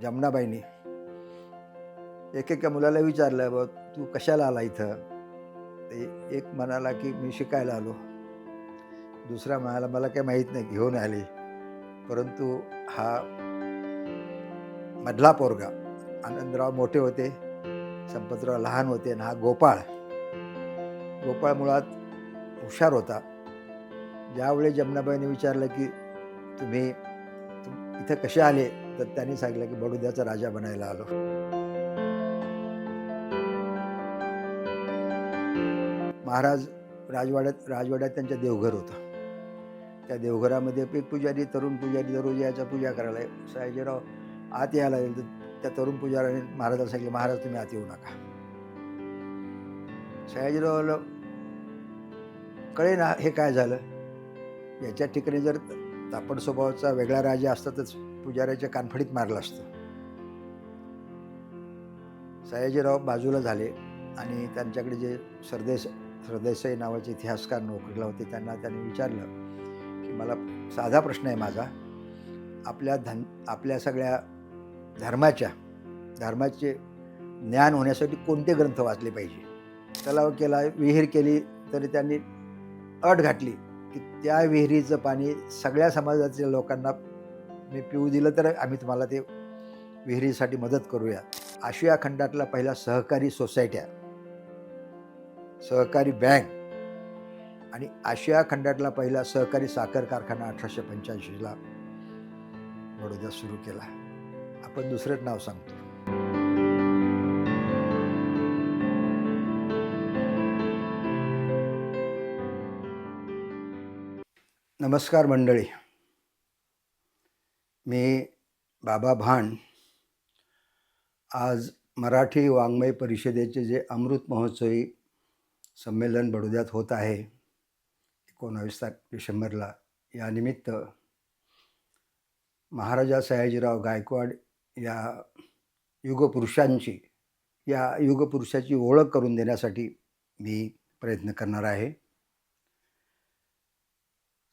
जमनाबाईंनी एकेका मुलाला विचारलं, "बघ तू कशाला आला इथं?" ते एक म्हणाला, की "मी शिकायला आलो." दुसरा म्हणाला, "मला काही माहीत नाही, घेऊन आली." परंतु हा मधला पोरगा आनंदराव मोठे होते, संपतराव लहान होते आणि हा गोपाळ. गोपाळ मुळात हुशार होता. ज्यावेळी जमनाबाईंनी विचारलं, की तुम्ही इथं कसे आले? तर त्यांनी सांगितलं, की बडोद्याचा राजा बनायला आलो. महाराज राजवाड्यात त्यांचं देवघर होतं. त्या देवघरामध्ये एक पुजारी, तरुण पुजारी दररोज यायचा पूजा करायला. सयाजीराव आत यायला लागले, तर त्या तरुण पुजाऱ्याने महाराजांना सांगितलं, "महाराज तुम्ही आत येऊ नका." सयाजीरावला कळेना हे काय झालं. याच्या ठिकाणी जर तापट स्वभावाचा वेगळा राजा असता तर पुजाऱ्याच्या कानफडीत मारलं असतं. सयाजीराव बाजूला झाले आणि त्यांच्याकडे जे सरदेसाई नावाचे इतिहासकार नोकरीला होते त्यांनी विचारलं, की मला साधा प्रश्न आहे माझा. आपल्या सगळ्या धर्माचे ज्ञान होण्यासाठी कोणते ग्रंथ वाचले पाहिजे? तलाव केला, विहीर केली, तरी त्यांनी अट घातली, की त्या विहिरीचं पाणी सगळ्या समाजाच्या लोकांना मी पिऊ दिलं तर आम्ही तुम्हाला ते विहिरीसाठी मदत करूया. आशिया खंडातला पहिला सहकारी सोसायट्या, सहकारी बँक आणि आशिया खंडातला पहिला सहकारी साखर कारखाना 1885ला बडोद्यात सुरू केला. आपण दुसरंच नाव सांगतो. नमस्कार मंडळी. मी बाबा भांड. आज मराठी वाङ्मय परिषदेचे जे अमृत महोत्सवी संमेलन बडोद्यात होत आहे 19 डिसेंबरला, या निमित्त महाराजा सयाजीराव गायकवाड या युगपुरुषाची ओळख करून देण्यासाठी मी प्रयत्न करणार आहे.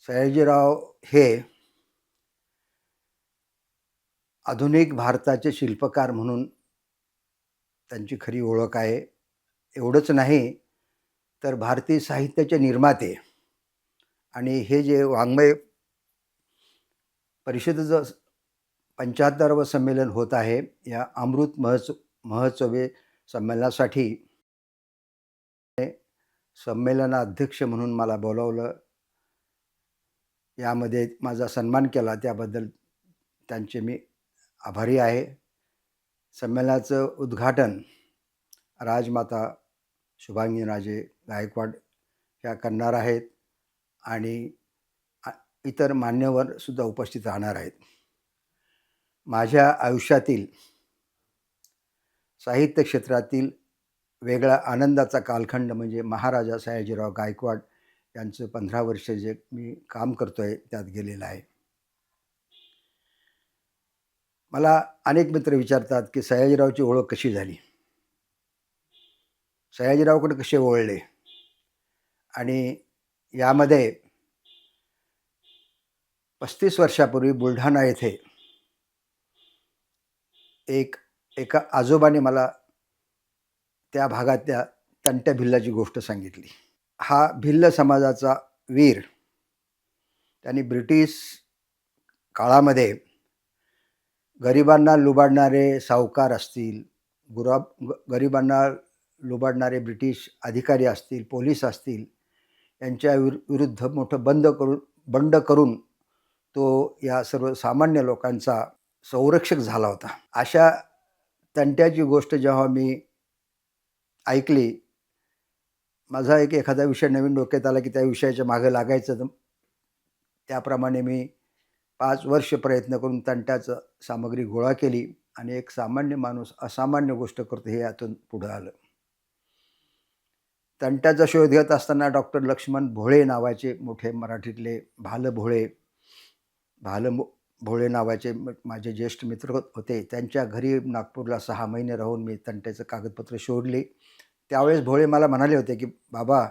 सयाजीराव हे आधुनिक भारताचे शिल्पकार म्हणून त्यांची खरी ओळख आहे. एवढंच नाही तर भारतीय साहित्याचे निर्माते. आणि हे जे वाङ्मय परिषदेचं 75वं संमेलन होत आहे, या अमृत महोत्सवी संमेलनासाठी संमेलनाध्यक्ष म्हणून मला बोलावलं. यामध्ये माझा सन्मान केला, त्याबद्दल त्यांचे मी आभारी आहे. संमेलनाचं उद्घाटन राजमाता शुभांगीराजे गायकवाड ह्या करणार आहेत आणि इतर मान्यवर सुद्धा उपस्थित राहणार आहेत. माझ्या आयुष्यातील साहित्य क्षेत्रातील वेगळा आनंदाचा कालखंड म्हणजे महाराजा सयाजीराव गायकवाड यांचं 15 वर्ष जे मी काम करतोय त्यात गेलेलं आहे. मला अनेक मित्र विचारतात, की सयाजीरावची ओळख कशी झाली? सयाजीरावकडे कसे वळले? आणि यामध्ये 35 वर्षापूर्वी बुलढाणा येथे एका आजोबाने मला त्या भागातल्या तंट्या भिल्लाची गोष्ट सांगितली. हा भिल्ल समाजाचा वीर, त्यांनी ब्रिटिश काळामध्ये गरिबांना लुबाडणारे सावकार असतील, गरिबांना लुबाडणारे ब्रिटिश अधिकारी असतील, पोलीस असतील, यांच्या विरुद्ध मोठं बंड करून तो या सर्वसामान्य लोकांचा संरक्षक झाला होता. अशा तंट्याची गोष्ट जेव्हा मी ऐकली, माझा एखादा विषय नवीन डोक्यात आला, की त्या विषयाच्या मागे लागायचं. तर त्याप्रमाणे मी 5 वर्ष प्रयत्न करून तंट्याचं सामग्री गोळा केली आणि एक सामान्य माणूस असामान्य गोष्ट करतो हे यातून पुढं आलं. तंट्याचा शोध घेत असताना डॉक्टर लक्ष्मण भोळे नावाचे मोठे मराठीतले भाल भोळे नावाचे माझे ज्येष्ठ मित्र होते. त्यांच्या घरी नागपूरला 6 महिने राहून मी तंट्याचं कागदपत्र शोधली. त्यावेळेस भोळे मला म्हणाले होते, की बाबा,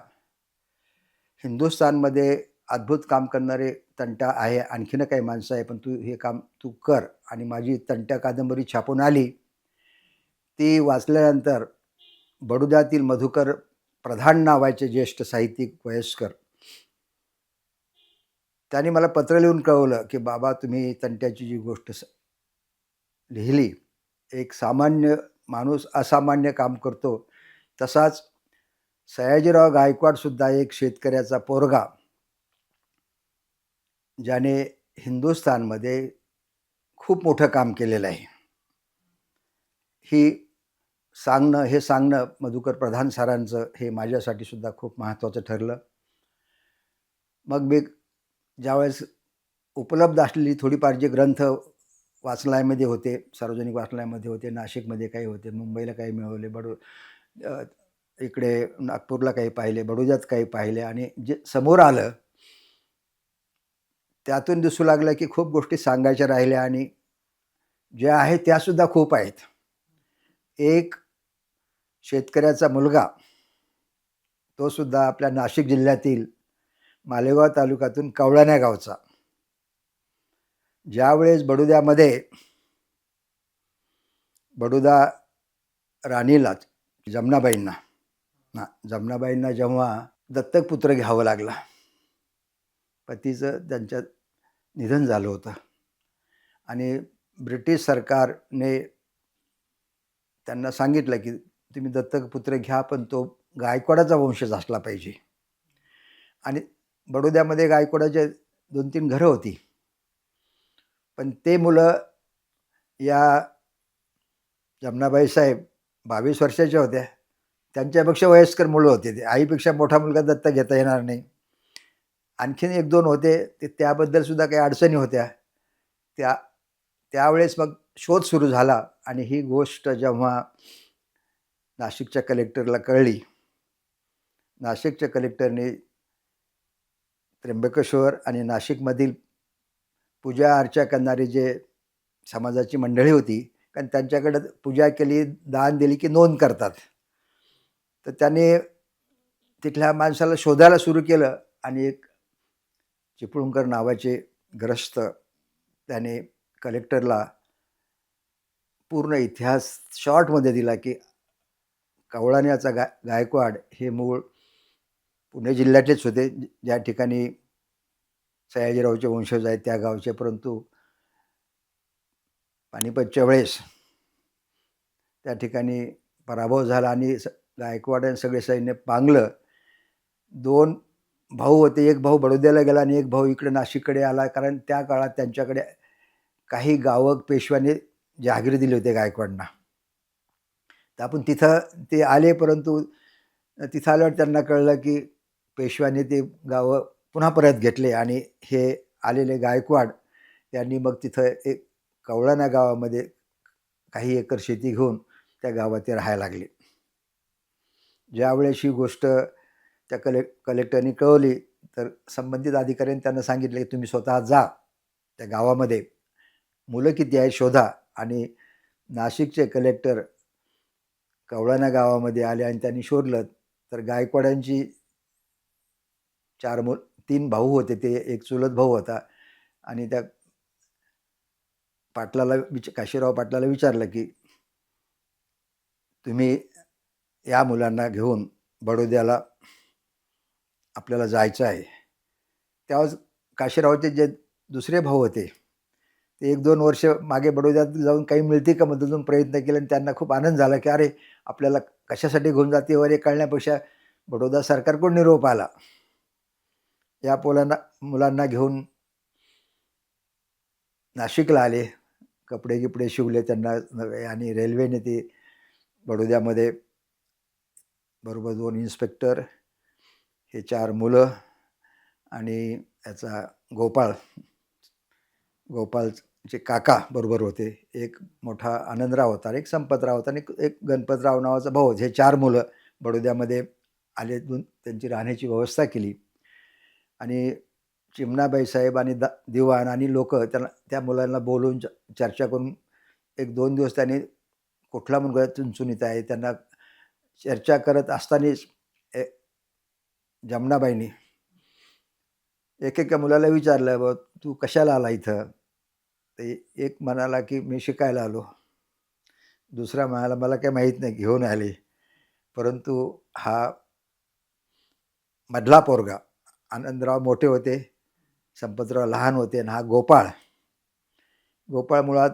हिंदुस्थानमध्ये अद्भुत काम करणारे तंटा आहे, आणखीन काही माणसं आहे, पण तू हे काम तू कर. आणि माझी तंट्या कादंबरी छापून आली. ती वाचल्यानंतर बडोद्यातील मधुकर प्रधान नावाचे ज्येष्ठ साहित्यिक वयस्कर, त्यांनी मला पत्र लिहून कळवलं की बाबा, तुम्ही तंट्याची जी गोष्ट लिहिली, एक सामान्य माणूस असामान्य काम करतो, तसाच सयाजीराव गायकवाड सुद्धा एक शेतकऱ्याचा पोरगा, ज्याने हिंदुस्थानमध्ये खूप मोठं काम केलेलं आहे, हे सांगणं मधुकर प्रधान सरांचं हे माझ्यासाठी सुद्धा खूप महत्त्वाचं ठरलं. मग मी ज्यावेळेस उपलब्ध असलेली थोडीफार जे ग्रंथ वाचनालयामध्ये होते, सार्वजनिक वाचनालयामध्ये होते, नाशिकमध्ये काही होते, मुंबईला काही मिळवले, इकडे नागपूरला काही पाहिले, बडोद्यात काही पाहिले, आणि जे समोर आलं त्यातून दिसू लागलं की खूप गोष्टी सांगायच्या राहिल्या, आणि ज्या आहेत त्यासुद्धा खूप आहेत. एक शेतकऱ्याचा मुलगा, तो सुद्धा आपल्या नाशिक जिल्ह्यातील मालेगाव तालुक्यातून कवळाण्या गावचा, ज्यावेळेस बडोदा राणीला जमनाबाईंना जेव्हा दत्तक पुत्र घ्यावं लागला, पतीचं त्यांच्यात निधन झालं होतं, आणि ब्रिटिश सरकारने त्यांना सांगितलं की तुम्ही दत्तक पुत्र घ्या, पण तो गायकवाडाचा वंशज असला पाहिजे. आणि बडोद्यामध्ये गायकवाडाचे 2-3 घरं होती, पण ते मुलं, या जमनाबाई साहेब 22 वर्षाच्या होत्या, त्यांच्यापेक्षा वयस्कर मुलं होते. ते आईपेक्षा मोठा मुलगा दत्तक घेता येणार नाही. आणखीन 1-2 होते, ते त्याबद्दल सुद्धा काही अडचणी होत्या. त्यावेळेस मग शोध सुरू झाला, आणि ही गोष्ट जेव्हा नाशिकच्या कलेक्टरला कळली, नाशिकच्या कलेक्टरने त्र्यंबकेश्वर आणि नाशिकमधील पूजा अर्चा करणारी जे समाजाची मंडळी होती, कारण त्यांच्याकडे पूजा केली, दान दिली की नोंद करतात, तर त्याने तिथल्या माणसाला शोधायला सुरू केलं, आणि एक चिपळूणकर नावाचे ग्रस्त, त्याने कलेक्टरला पूर्ण इतिहास शॉर्टमध्ये दिला की कवळाण्याचा गायकवाड हे मूळ पुणे जिल्ह्यातलेच होते, ज्या ठिकाणी सयाजीरावचे वंशज आहेत त्या गावचे, परंतु पानिपतच्या वेळेस त्या ठिकाणी पराभव झाला, आणि गायकवाडाने सगळे सैन्य पांगलं. 2 भाऊ होते, एक भाऊ बडोद्याला गेला आणि एक भाऊ इकडे नाशिककडे आला, कारण त्या काळात त्यांच्याकडे काही गावं पेशव्याने जहागिरी दिली होती गायकवाडांना. तर आपण तिथं ते आले, परंतु तिथं आल्यावर त्यांना कळलं की पेशव्याने ते गावं पुन्हा परत घेतले, आणि हे आलेले गायकवाड यांनी मग तिथं एक कवळाणा गावामध्ये काही एकर शेती घेऊन त्या गावात ते राहायला लागले. ज्यावेळेस ही गोष्ट त्या कलेक्टरनी कळवली, तर संबंधित अधिकाऱ्यांनी त्यांना सांगितले की तुम्ही स्वतः जा त्या गावामध्ये, मुलं किती आहेत शोधा. आणि नाशिकचे कलेक्टर कवळाणा गावामध्ये आले, आणि त्यांनी शोधलं तर गायकवाडांची 3 भाऊ होते, ते एक चुलत भाऊ होता, आणि त्या काशीराव पाटलाला विचारलं की तुम्ही या मुलांना घेऊन बडोद्याला आपल्याला जायचं आहे. त्यावेळेस काशीरावचे जे दुसरे भाऊ होते, ते 1-2 वर्ष मागे बडोद्यात जाऊन काही मिळते का मधून प्रयत्न केले, आणि त्यांना खूप आनंद झाला की अरे, आपल्याला कशासाठी घेऊन जाते वगैरे कळण्यापेक्षा बडोदा सरकारकडून निरोप आला. या मुलांना घेऊन नाशिकला आले, कपडे गिपडे शिवले त्यांना, आणि रेल्वेने ते बडोद्यामध्ये बरोबर 2 इन्स्पेक्टर, हे 4 मुलं, आणि याचा गोपाळचे काका बरोबर होते. एक मोठा आनंदराव होता, एक संपतराव होता, आणि एक गणपतराव नावाचा भाऊ. हे 4 मुलं बडोद्यामध्ये आले, त्यांची राहण्याची व्यवस्था केली, आणि चिमणाबाई साहेब आणि दिवाण आणि लोक त्या मुलांना बोलून चर्चा करून 1-2 दिवस त्यांनी कुठला मुलगा चुणचुणीत आहे त्यांना चर्चा करत असतानाच जमनाबाईंनी एकेका मुलाला विचारलं, "बाबा तू कशाला आला इथं?" ते एक म्हणाला, की "मी शिकायला आलो." दुसरा म्हणाला, "मला काही माहीत नाही, घेऊन आले." परंतु हा मधला पोरगा, आनंदराव मोठे होते, संपतराव लहान होते आणि हा गोपाळ. गोपाळ मुळात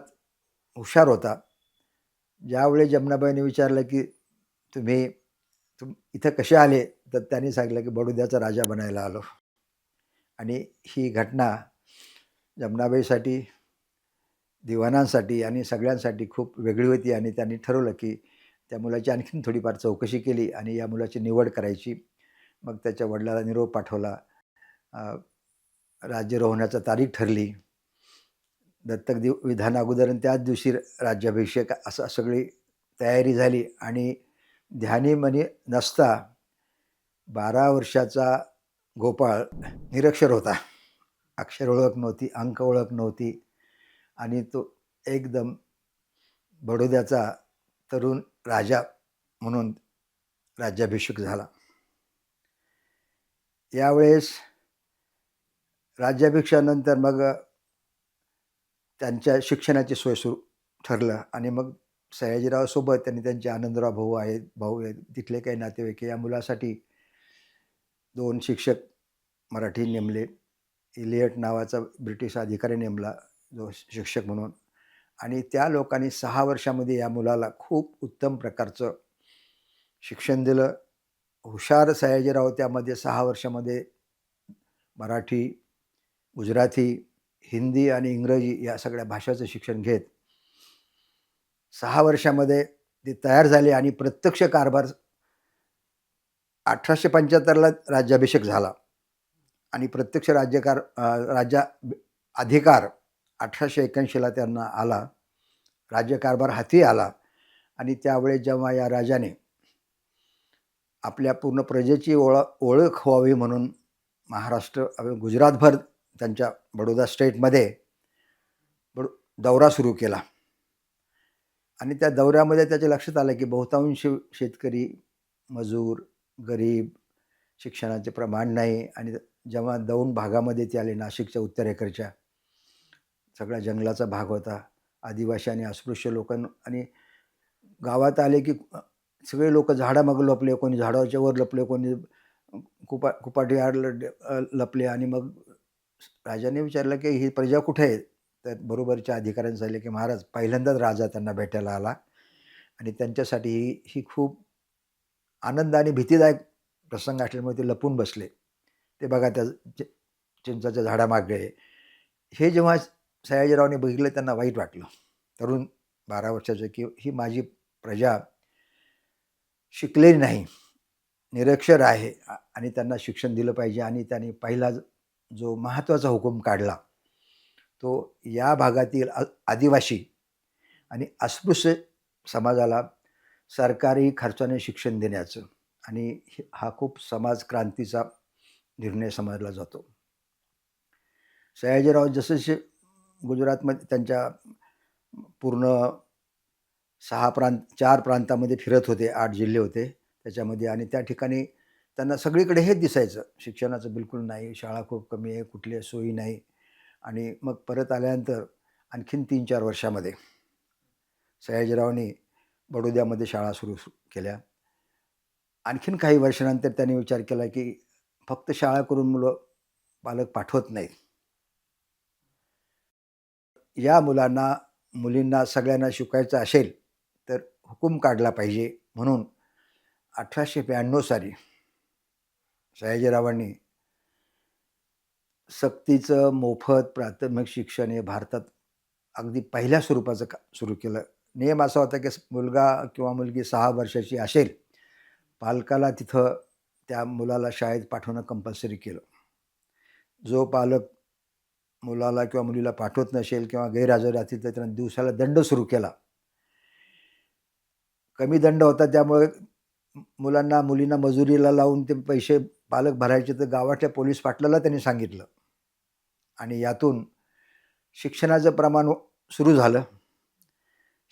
हुशार होता. ज्यावेळी जमनाबाईंनी विचारलं, की "तुम्ही इथं कसे आले?" तर त्यांनी सांगितलं, की "बडोद्याचा राजा बनायला आलो." आणि ही घटना जमनाबाईसाठी, दिवाणांसाठी आणि सगळ्यांसाठी खूप वेगळी होती आणि त्यांनी ठरवलं, की त्या मुलाची आणखीन थोडीफार चौकशी केली आणि या मुलाची निवड करायची. मग त्याच्या वडिलाला निरोप पाठवला. अ, राज्यारोहणाची तारीख ठरली. दत्तक विधानाअगोदर आणि त्याच दिवशी राज्याभिषेक असं सगळी तयारी झाली आणि ध्यानी मनी नसता 12 वर्षाचा गोपाळ निरक्षर होता. अक्षर ओळख नव्हती, अंक ओळख नव्हती आणि तो एकदम बडोद्याचा तरुण राजा म्हणून राज्याभिषेक झाला. यावेळेस राज्याभिषेकानंतर मग त्यांच्या शिक्षणाची सोय सुरू ठरलं आणि मग सयाजीरावसोबत त्यांनी त्यांचे आनंदराव भाऊ आहेत, तिथले काही नातेवाईक या मुलासाठी 2 शिक्षक मराठी नेमले. इलियट नावाचा ब्रिटिश अधिकारी नेमला जो शिक्षक म्हणून आणि त्या लोकांनी 6 वर्षामध्ये या मुलाला खूप उत्तम प्रकारचं शिक्षण दिलं. हुशार सयाजीराव त्यामध्ये 6 वर्षामध्ये मराठी, गुजराती, हिंदी आणि इंग्रजी या सगळ्या भाषाचं शिक्षण घेत 6 वर्षामध्ये ते तयार झाले आणि प्रत्यक्ष कारभार 1875ला राज्याभिषेक झाला आणि प्रत्यक्ष राज्य अधिकार 1881ला त्यांना आला. राज्यकारभार हाती आला आणि त्यावेळेस जेव्हा या राजाने आपल्या पूर्ण प्रजेची ओळख व्हावी म्हणून महाराष्ट्र गुजरातभर त्यांच्या बडोदा स्टेटमध्ये दौरा सुरू केला आणि त्या दौऱ्यामध्ये त्याच्या लक्षात आलं की बहुतांश शेतकरी, मजूर, गरीब, शिक्षणाचे प्रमाण नाही आणि जेव्हा दौंड भागामध्ये ते आले, नाशिकच्या उत्तरेकडच्या सगळ्या जंगलाचा भाग होता. आदिवासी आणि अस्पृश्य लोकांना आणि गावात आले की सगळे लोक झाडामागे लपले, कोणी झाडाच्या वर लपले, कोणी कुपाटीआड लपले आणि मग राजाने विचारलं की ही प्रजा कुठे आहे? तर बरोबरच्या अधिकाऱ्यांनी सांगितलं की महाराज पहिल्यांदाच राजा त्यांना भेटायला आला आणि त्यांच्यासाठी ही खूप आनंद आणि भीतीदायक प्रसंग असल्यामुळे ते लपून बसले. ते बघा त्या चिंचाच्या झाडामागे. हे जेव्हा सयाजीरावने बघितलं त्यांना वाईट वाटलं. तरुण 12 वर्षाचे की ही माझी प्रजा शिकलेली नाही, निरक्षर आहे आणि त्यांना शिक्षण दिलं पाहिजे आणि त्यांनी पहिला जो महत्त्वाचा हुकूम काढला, तो या भागातील आदिवासी आणि अस्पृश्य समाजाला सरकारी खर्चाने शिक्षण देण्याचं आणि हा खूप समाज क्रांतीचा निर्णय समजला जातो. सयाजीराव जसजसे गुजरातमध्ये त्यांच्या पूर्ण 4 प्रांतामध्ये फिरत होते, 8 जिल्हे होते त्याच्यामध्ये आणि त्या ठिकाणी त्यांना सगळीकडे हेच दिसायचं. शिक्षणाचं बिलकुल नाही, शाळा खूप कमी आहे, कुठल्या सोयी नाही आणि मग परत आल्यानंतर आणखीन 3-4 वर्षामध्ये सयाजीरावनी बडोद्यामध्ये शाळा सुरू केल्या. आणखीन काही वर्षानंतर त्यांनी विचार केला, की फक्त शाळा करून पालक पाठवत नाहीत. या मुलींना सगळ्यांना शिकायचं असेल, तर हुकूम काढला पाहिजे म्हणून 1892 साली सयाजीरावांनी सक्तीचं मोफत प्राथमिक शिक्षण हे भारतात अगदी पहिल्या स्वरूपाचं सुरू केलं. नियम असा होता, की मुलगा किंवा मुलगी 6 वर्षाची असेल, पालकाला तिथं त्या मुलाला शाळेत पाठवणं कंपल्सरी केलं. जो पालक मुलाला किंवा मुलीला पाठवत नसेल किंवा गैरहजर असतील तर त्यांना दिवसाला दंड सुरू केला. कमी दंड होता त्यामुळे मुलांना, मुलींना मजुरीला लावून ते पैसे पालक भरायचे तर गावाच्या पोलीस पाटलाला त्यांनी सांगितलं आणि यातून शिक्षणाचं प्रमाण सुरू झालं.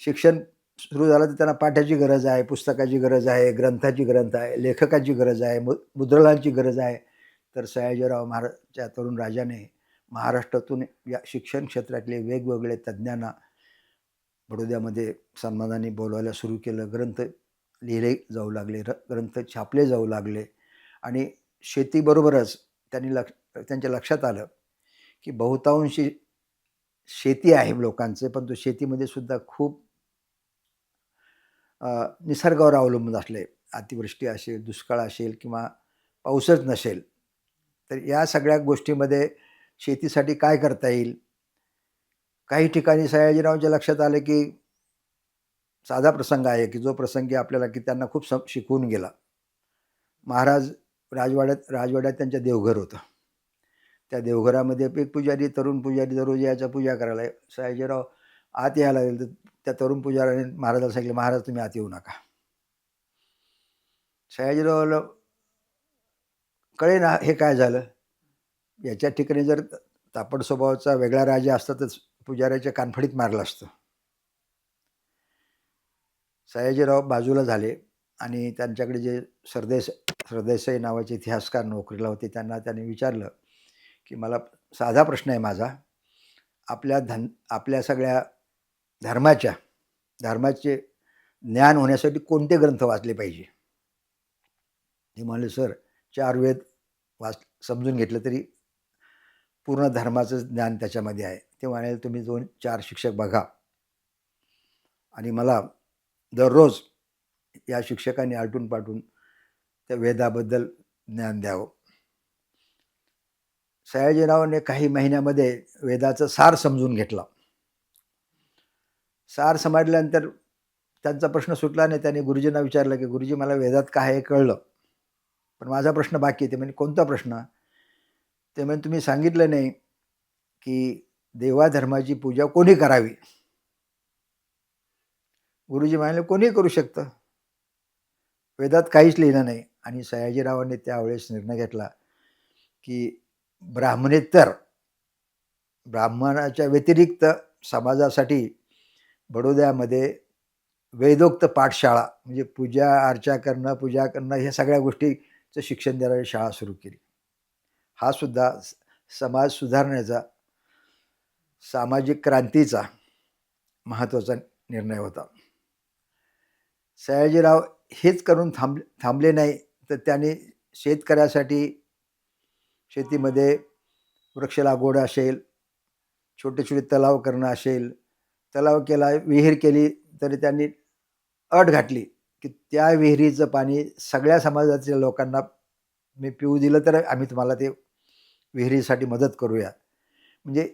शिक्षण सुरू झालं तर त्यांना पाठ्याची गरज आहे, पुस्तकाची गरज आहे, ग्रंथाची गरज आहे, लेखकाची गरज आहे, मुद्रणाची गरज आहे. तर सयाजीराव महाराजच्या तरुण राजाने महाराष्ट्रातून या शिक्षण क्षेत्रातले वेगवेगळे तज्ज्ञांना बडोद्यामध्ये सन्मानाने बोलवायला सुरू केलं. ग्रंथ लिहिले जाऊ लागले, ग्रंथ छापले जाऊ लागले आणि शेतीबरोबरच त्यांच्या लक्षात आलं की बहुतांशी शेती आहे लोकांचे, पण तो शेतीमध्ये सुद्धा खूप निसर्गावर अवलंबून असले. अतिवृष्टी असेल, दुष्काळ असेल किंवा पाऊसच नसेल, तर या सगळ्या गोष्टीमध्ये शेतीसाठी काय करता येईल. काही ठिकाणी सयाजीरावांच्या लक्षात आलं की साधा प्रसंग आहे की जो प्रसंगी आपल्याला की त्यांना खूप शिकवून गेला. महाराज राजवाड्यात त्यांच्या देवघर होतं. त्या देवघरामध्ये एक पुजारी, तरुण पुजारी दररोज यायचा पूजा करायला. सयाजीराव आत यायला लागले तर त्या तरुण पुजाऱ्याने महाराजाला सांगितलं, महाराज तुम्ही आत येऊ नका. सयाजीरावाला कळेना हे काय झालं. याच्या ठिकाणी जर तापड स्वभावाचा वेगळा राजा असता तर पुजाऱ्याच्या कानफडीत मारलं असतं. सयाजीराव बाजूला झाले आणि त्यांच्याकडे जे सरदेसाई नावाचे इतिहासकार नोकरीला होते त्यांनी विचारलं की मला साधा प्रश्न आहे माझा, आपल्या सगळ्या धर्माचे ज्ञान होण्यासाठी कोणते ग्रंथ वाचले पाहिजे. ते म्हणाले, सर 4 वेद समजून घेतलं तरी पूर्ण धर्माचं ज्ञान त्याच्यामध्ये आहे. ते म्हणाले तुम्ही 2-4 शिक्षक बघा आणि मला दररोज या शिक्षकांनी आलटून पालटून त्या वेदाबद्दल ज्ञान द्यावं. सयाजीरावांनी काही महिन्यामध्ये वेदाचं सार समजून घेतला. सार समजल्यानंतर त्यांचा प्रश्न सुटला नाही. त्यांनी गुरुजींना विचारलं की गुरुजी मला वेदात काय आहे कळलं, पण माझा प्रश्न बाकी आहे. ते म्हणजे कोणता प्रश्न. ते म्हणजे तुम्ही सांगितलं नाही की देवाधर्माची पूजा कोणी करावी. गुरुजी म्हणाले कोणी करू शकतं, वेदात काहीच लिहिलं नाही. आणि सयाजीरावांनी त्यावेळेस निर्णय घेतला की ब्राह्मणाच्या व्यतिरिक्त समाजासाठी बडोद्यामध्ये वेदोक्त पाठशाळा म्हणजे पूजा करणं ह्या सगळ्या गोष्टीचं शिक्षण देणारी शाळा सुरू केली. हा सुद्धा समाज सुधारण्याचा, सामाजिक क्रांतीचा महत्त्वाचा निर्णय होता. सयाजीराव हेच करून थांबले नाही, तर त्यांनी शेतकऱ्यासाठी शेतीमध्ये वृक्ष लागवड असेल, छोटे छोटे तलाव करणं असेल, तलाव केला, विहीर केली, तरी त्यांनी अट घातली की त्या विहिरीचं पाणी सगळ्या समाजाच्या लोकांना मी पिऊ दिलं तर आम्ही तुम्हाला ते विहिरीसाठी मदत करूया. म्हणजे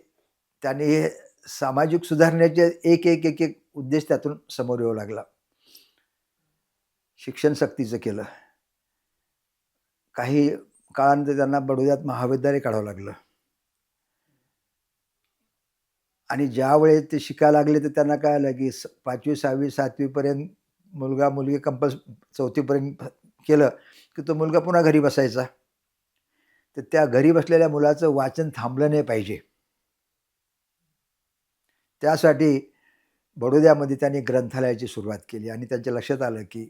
त्यांनी हे सामाजिक सुधारण्याचे एक उद्देश त्यातून समोर येऊ लागला. शिक्षण सक्तीचं केलं. काही काळानंतर त्यांना बडोद्यात महाविद्यालय काढावं लागलं. आणि ज्यावेळेस ते शिकायला लागले तर त्यांना कळालं की 5वी 6वी 7वी पर्यंत मुलगा मुलगी 4थी पर्यंत केलं की तो मुलगा पुन्हा घरी बसायचा. तर त्या घरी बसलेल्या मुलाचं वाचन थांबलं नाही पाहिजे. त्यासाठी बडोद्यामध्ये त्यांनी ग्रंथालयाची सुरुवात केली आणि त्यांच्या लक्षात आलं की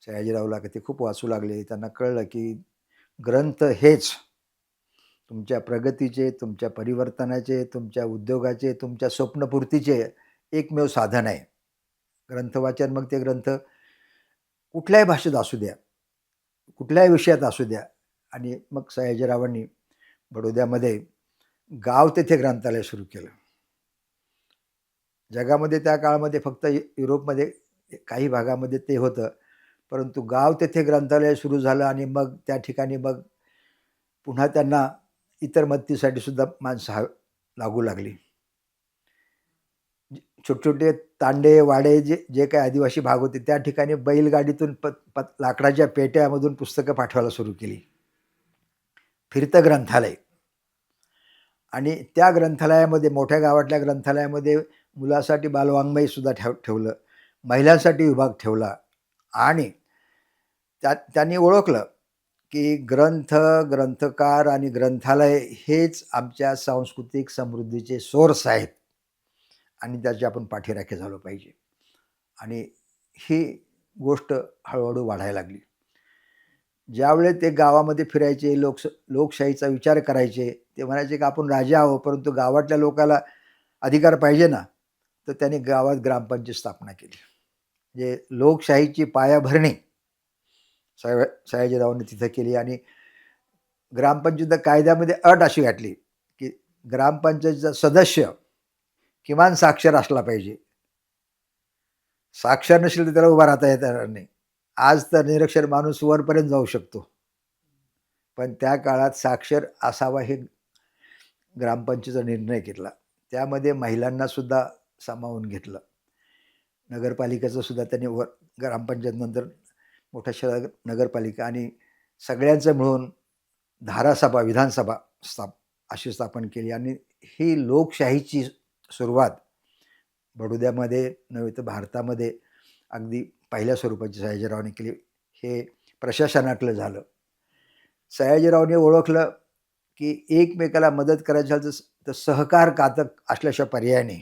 सयाजीरावला ते खूप वाचू लागले. त्यांना कळलं की ग्रंथ हेच तुमच्या प्रगतीचे, तुमच्या परिवर्तनाचे, तुमच्या उद्योगाचे, तुमच्या स्वप्नपूर्तीचे एकमेव साधन आहे. ग्रंथवाचन मग ते ग्रंथ कुठल्याही भाषेत असू द्या, कुठल्याही विषयात असू द्या. आणि मग सयाजीरावांनी बडोद्यामध्ये गाव तेथे ग्रंथालय सुरू केलं. जगामध्ये त्या काळामध्ये फक्त युरोपमध्ये काही भागामध्ये ते होतं, परंतु गाव तेथे ग्रंथालय सुरू झालं आणि मग त्या ठिकाणी मग पुन्हा त्यांना इतर मदतीसाठी सुद्धा माणसं लागू लागली. छोटे छोटे तांडे वाडे जे काही आदिवासी भाग होते त्या ठिकाणी बैलगाडीतून लाकडाच्या पेट्यामधून पुस्तकं पाठवायला सुरू केली. फिरतं ग्रंथालय. आणि त्या ग्रंथालयामध्ये, मोठ्या गावातल्या ग्रंथालयामध्ये मुलासाठी बालवाङ्मय सुद्धा ठेवलं, महिलांसाठी विभाग ठेवला. आणि त्यांनी ओळखलं की ग्रंथकार आणि ग्रंथालय हेच आमच्या सांस्कृतिक समृद्धीचे सोर्स आहेत आणि त्याची आपण पाठीराखे झालो पाहिजे. आणि ही गोष्ट हळूहळू वाढायला लागली. ज्यावेळेस ते गावामध्ये फिरायचे, लोकशाहीचा विचार करायचे, ते म्हणायचे की आपण राजे आहोत, परंतु गावातल्या लोकाला अधिकार पाहिजे ना, तर त्यांनी गावात ग्रामपंचायत स्थापना केली. म्हणजे लोकशाहीची पायाभरणी सयाजीरावांनी तिथं केली. आणि ग्रामपंचायत कायद्यामध्ये अट अशी घातली की ग्रामपंचायतीचा सदस्य किमान साक्षर असला पाहिजे. साक्षर नसेल तर त्याला उभा राहता येणार नाही. आज तर निरक्षर माणूस वरपर्यंत जाऊ शकतो, पण त्या काळात साक्षर असावा हे ग्रामपंचायतीचा निर्णय घेतला. त्यामध्ये महिलांना सुद्धा सामावून घेतलं. नगरपालिकेचं सुद्धा त्यांनी ग्रामपंचायत नंतर मोठ्या शहर नगरपालिका आणि सगळ्यांचं मिळून धारासभा, विधानसभा अशी स्थापन केली. आणि ही लोकशाहीची सुरुवात बडोद्यामध्ये नव्हे तर भारतामध्ये अगदी पहिल्या स्वरूपाची सयाजीरावांनी केली. हे प्रशासनातलं झालं. सयाजीरावांनी ओळखलं की एकमेकाला मदत करायची झाली तर सहकार घातक असल्याशिवाय पर्याय नाही.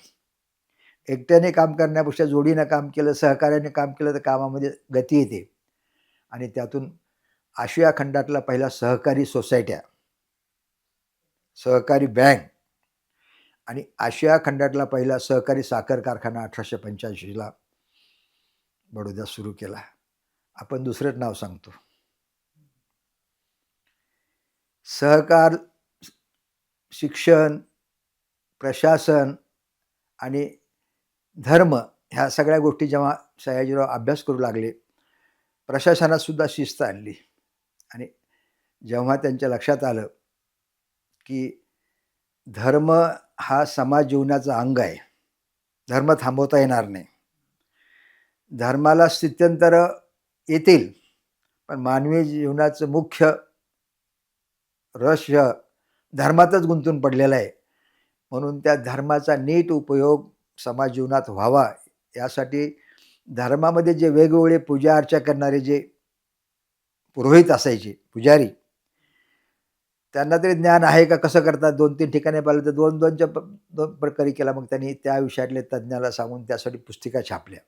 एकट्याने काम करण्यापेक्षा जोडीनं काम केलं, सहकार्याने काम केलं तर कामामध्ये गती येते. आणि त्यातून आशिया खंडातला पहिला सहकारी सोसायट्या, सहकारी बँक आणि आशिया खंडातला पहिला सहकारी साखर कारखाना 1885ला बडोद्यात सुरू केला. आपण दुसरंच नाव सांगतो. सहकार, शिक्षण, प्रशासन आणि धर्म ह्या सगळ्या गोष्टी जेव्हा सयाजीराव अभ्यास करू लागले, प्रशासनात सुद्धा शिस्त आणली. आणि जेव्हा त्यांच्या लक्षात आलं की धर्म हा समाज जीवनाचा अंग आहे, धर्म थांबवता येणार नाही, धर्माला स्थित्यंतर येतील, पण मानवी जीवनाचं मुख्य रहस्य धर्मातच गुंतून पडलेलं आहे. म्हणून त्या धर्माचा नीट उपयोग समाज जीवनात व्हावा यासाठी धर्मामध्ये जे वेगवेगळे पूजा अर्चा करणारे जे पुरोहित असायचे, पुजारी, त्यांना तरी ज्ञान आहे का कसं करतात. 2-3 ठिकाणी पाहिलं तर 2 प्रकारे केला. मग त्यांनी त्या विषयातले तज्ज्ञाला सांगून त्यासाठी पुस्तिका छापल्या.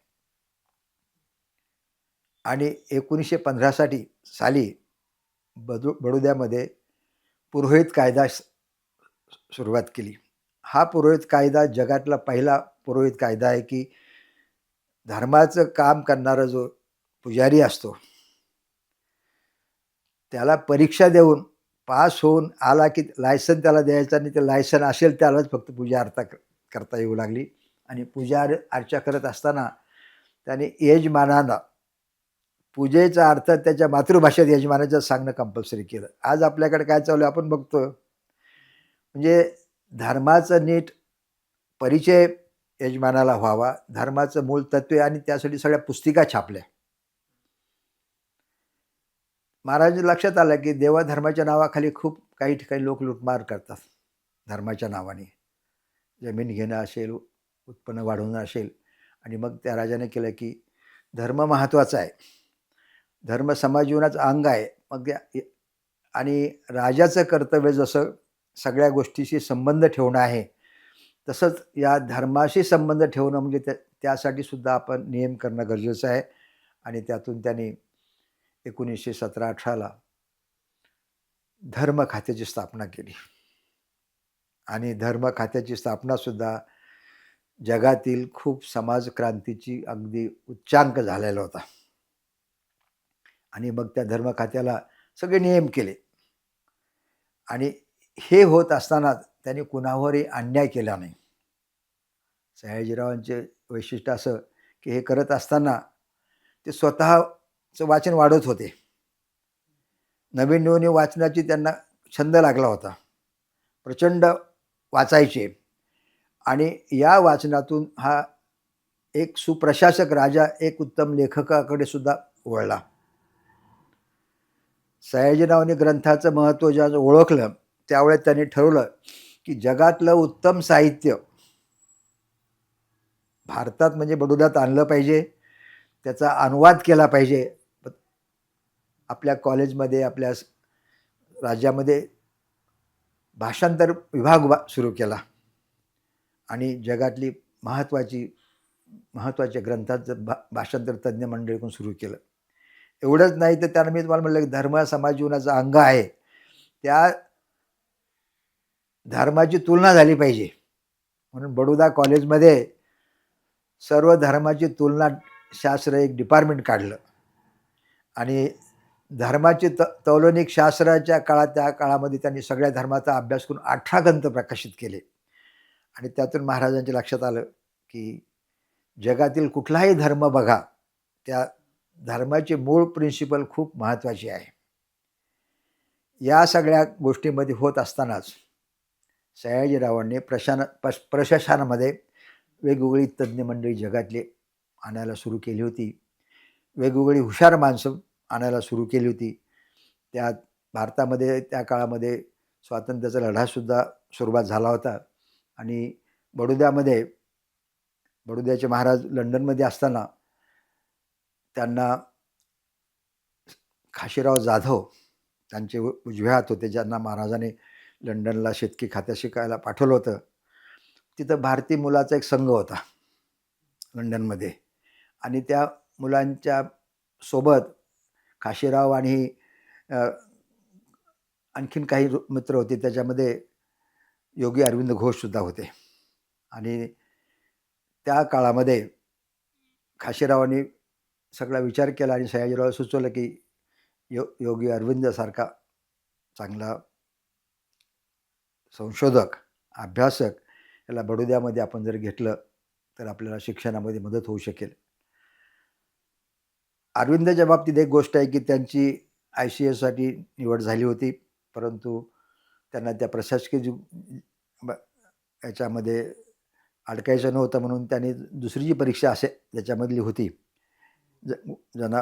आणि 1915 साली बडोद्यामध्ये पुरोहित कायदा सुरुवात केली. हा पुरोहित कायदा जगातला पहिला पुरोहित कायदा आहे की धर्माचं काम करणारा जो पुजारी असतो त्याला परीक्षा देऊन पास होऊन आला की लायसन त्याला द्यायचं, आणि ते लायसन असेल त्यालाच फक्त पूजा अर्चा करता येऊ लागली. आणि पूजा अर्चा करत असताना त्याने यजमानाला पूजेचा अर्थ त्याच्या मातृभाषेत यजमानाचं सांगणं कंपल्सरी केलं. आज आपल्याकडे काय चालू आहे आपण बघतो, म्हणजे धर्माचं नीट परिचय यजमानाला व्हावा, धर्माचं मूळ तत्व, आणि त्यासाठी सगळ्या पुस्तिका छापल्या. महाराज लक्षात आलं की देवाधर्माच्या नावाखाली खूप काही ठिकाणी लोक लुटमार करतात. धर्माच्या नावाने जमीन घेणं असेल, उत्पन्न वाढवणं असेल. आणि मग त्या राजाने केलं की धर्म महत्त्वाचा आहे, धर्म समाज जीवनाचं अंग आहे. मग आणि राजाचं कर्तव्य जसं सगळ्या गोष्टीशी संबंध ठेवणं आहे, तसंच या धर्माशी संबंध ठेवणं म्हणजे त्यासाठी सुद्धा आपण नियम करणं गरजेचं आहे. आणि त्यातून त्यांनी 1917-18ला धर्म खात्याची स्थापना केली. आणि धर्म खात्याची स्थापना सुद्धा जगातील खूप समाजक्रांतीची अगदी उच्चांक झालेला होता. आणि मग त्या धर्म खात्याला सगळे नियम केले. आणि हे होत असताना त्यांनी कुणावरही अन्याय केला नाही. सयाजीरावांचे वैशिष्ट्य असं की हे करत असताना ते स्वतःचं वाचन वाढवत होते. नवीन नवीन वाचनाची त्यांना छंद लागला होता, प्रचंड वाचायचे. आणि या वाचनातून हा एक सुप्रशासक राजा एक उत्तम लेखकाकडे सुद्धा वळला. सयाजीरावांनी ग्रंथाचं महत्त्व जेव्हा ओळखलं त्यावेळेस त्यांनी ठरवलं की जगातलं उत्तम साहित्य भारतात म्हणजे बडोद्यात आणलं पाहिजे, त्याचा अनुवाद केला पाहिजे. आपल्या कॉलेजमध्ये, आपल्या राज्यामध्ये भाषांतर विभाग सुरू केला. आणि जगातली महत्त्वाच्या ग्रंथांचं भाषांतर तज्ज्ञ मंडळीकडून सुरू केलं. एवढंच नाही तर त्यानं मी तुम्हाला म्हटलं की धर्म समाज जीवनाचा अंग आहे. त्या धर्माची तुलना झाली पाहिजे. म्हणून बडोदा कॉलेजमध्ये सर्व धर्माची तुलना शास्त्र एक डिपार्टमेंट काढलं आणि धर्माची तौलनिक शास्त्राच्या काळात त्या काळामध्ये त्यांनी सगळ्या धर्माचा अभ्यास करून 18 ग्रंथ प्रकाशित केले आणि त्यातून महाराजांच्या लक्षात आलं की जगातील कुठलाही धर्म बघा, त्या धर्माची मूळ प्रिन्सिपल खूप महत्त्वाची आहे. या सगळ्या गोष्टींमध्ये होत असतानाच सयाजीरावांनी प्रशासनामध्ये वेगवेगळी तज्ज्ञ मंडळी जगातली आणायला सुरू केली होती. वेगवेगळी हुशार माणसं आणायला सुरू केली होती. त्यात भारतामध्ये त्या काळामध्ये स्वातंत्र्याचा लढासुद्धा सुरुवात झाला होता आणि बडोद्याचे महाराज लंडनमध्ये असताना त्यांना काशीराव जाधव त्यांचे उजवे हात होते, ज्यांना महाराजांनी लंडनला शेतकी खात्यात शिकायला पाठवलं होतं. तिथं भारतीय मुलाचा एक संघ होता लंडनमध्ये आणि त्या मुलांच्या सोबत काशीराव आणि आणखीन काही मित्र होते. त्याच्यामध्ये योगी अरविंद घोषसुद्धा होते आणि त्या काळामध्ये काशीरावांनी सगळा विचार केला आणि सयाजीरावाला सुचवलं की योगी अरविंदसारखा चांगला संशोधक, अभ्यासक याला बडोद्यामध्ये आपण जर घेतलं तर आपल्याला शिक्षणामध्ये मदत होऊ शकेल. अरविंदच्या बाबतीत एक गोष्ट आहे की त्यांची ICSसाठी निवड झाली होती, परंतु त्यांना त्या प्रशासकीय याच्यामध्ये अडकायचं नव्हतं म्हणून त्यांनी दुसरी जी परीक्षा असे ज्याच्यामधली होती ज्यांना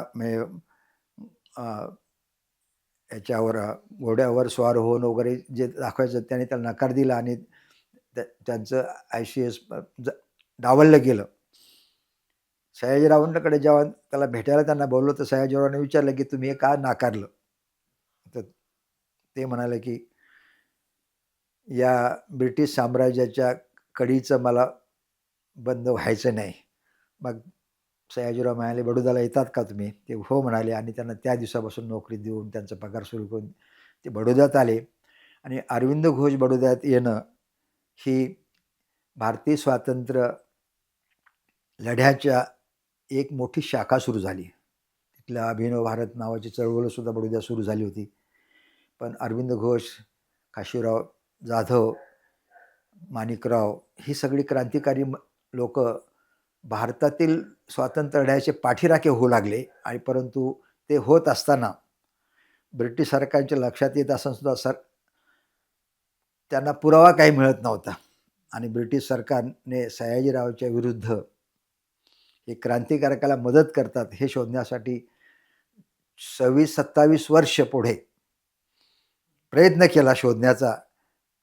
याच्यावर घोड्यावर स्वार होऊन वगैरे जे दाखवायचं त्याने त्याला नकार दिला आणि त्यांचं ICS डावललं गेलं. सयाजीरावांकडे जेव्हा त्याला भेटायला त्यांना बोलवलं तर सयाजीरावांनी विचारलं की तुम्ही हे का नाकारलं? तर ते म्हणाले की या ब्रिटिश साम्राज्याच्या कडीचं मला बंद व्हायचं नाही. मग सयाजीराव म्हणाले, बडोद्याला येतात का तुम्ही? ते हो म्हणाले आणि त्यांना त्या दिवसापासून नोकरी देऊन त्यांचा पगार सुरू करून ते बडोद्यात आले आणि अरविंद घोष बडोद्यात येणं ही भारतीय स्वातंत्र्य लढ्याच्या एक मोठी शाखा सुरू झाली. तिथल्या अभिनव भारत नावाची चळवळसुद्धा बडोद्यात सुरू झाली होती. पण अरविंद घोष, काशीराव जाधव, माणिकराव ही सगळी क्रांतिकारी लोक भारतातील स्वातंत्र्य लढ्याचे पाठीराखे होऊ लागले आणि परंतु ते होत असताना ब्रिटिश सरकारच्या लक्षात येत असून सुद्धा त्यांना पुरावा काही मिळत नव्हता आणि ब्रिटिश सरकारने सयाजीरावच्या विरुद्ध हे क्रांतिकारकाला मदत करतात हे शोधण्यासाठी 26-27 वर्ष पुढे प्रयत्न केला शोधण्याचा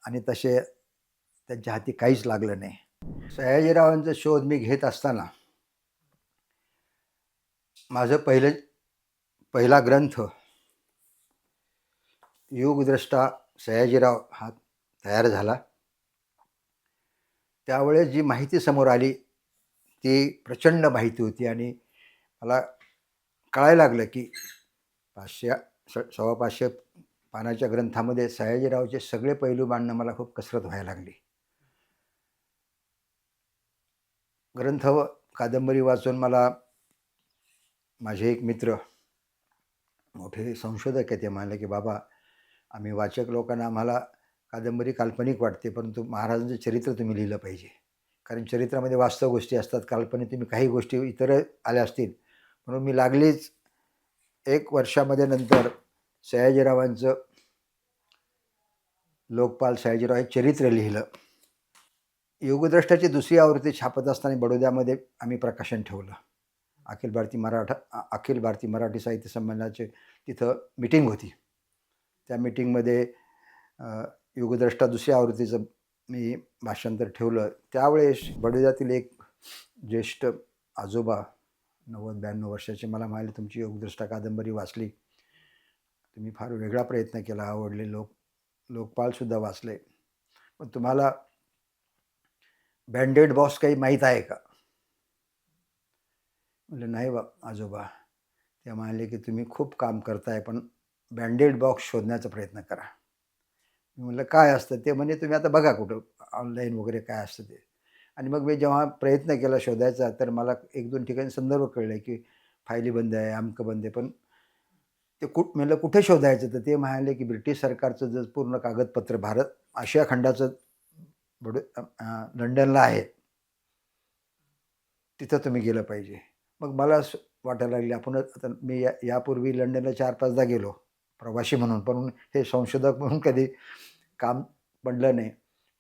आणि तसे त्यांच्या हाती काहीच लागलं नाही. सयाजीरावांचा शोध मी घेत असताना माझं पहिला ग्रंथ युगद्रष्टा सयाजीराव हा तयार झाला. त्यावेळेस जी माहिती समोर आली ती प्रचंड माहिती होती आणि मला कळायला लागलं की 500-525 पानाच्या ग्रंथामध्ये सयाजीरावचे सगळे पैलू मांडणं मला खूप कसरत व्हायला लागली. ग्रंथ कादंबरी वाचून मला माझे एक मित्र मोठे संशोधक आहेत ते म्हणाले की बाबा आम्ही वाचक लोकांना आम्हाला कादंबरी काल्पनिक वाटते, परंतु महाराजांचं चरित्र तुम्ही लिहिलं पाहिजे, कारण चरित्रामध्ये वास्तव गोष्टी असतात. काल्पनिक तुम्ही काही गोष्टी इतर आल्या असतील. म्हणून मी लागलीच 1 वर्षामध्ये नंतर सयाजीरावांचं लोकपाल सयाजीराव हे चरित्र लिहिलं. युगद्रष्टाची दुसरी आवृत्ती छापत असताना बडोद्यामध्ये आम्ही प्रकाशन ठेवलं. अखिल भारतीय मराठी साहित्य संमेलनाचे तिथं मीटिंग होती. त्या मीटिंगमध्ये युगद्रष्टा दुसऱ्या आवृत्तीचं मी भाषांतर ठेवलं. त्यावेळेस बडोद्यातील एक ज्येष्ठ आजोबा 90-92 वर्षाचे मला म्हणाले, तुमची युगद्रष्टा कादंबरी वाचली, तुम्ही फार वेगळा प्रयत्न केला, आवडले. लोकपालसुद्धा वाचले, पण तुम्हाला बँडेड बॉस काही माहीत आहे का? म्हणलं नाही बा आजोबा, ते म्हणाले की तुम्ही खूप काम करताय, पण बँडेड बॉक्स शोधण्याचा प्रयत्न करा. मी म्हटलं काय असतं ते? म्हणे तुम्ही आता बघा कुठं ऑनलाईन वगैरे काय असतं ते. आणि मग मी जेव्हा प्रयत्न केला शोधायचा, तर मला 1-2 ठिकाणी संदर्भ कळले की फायली बंद आहे, अमकं बंद आहे. पण ते म्हणलं कुठे शोधायचं? तर ते म्हणाले की ब्रिटिश सरकारचं जर पूर्ण कागदपत्र भारत आशिया खंडाचं लंडनला आहे. तिथं तुम्ही गेलं पाहिजे. मग मला वाटायला लागले आपण आता मी यापूर्वी लंडनला 4-5दा गेलो प्रवासी म्हणून, पण हे संशोधक म्हणून कधी काम पडलं नाही.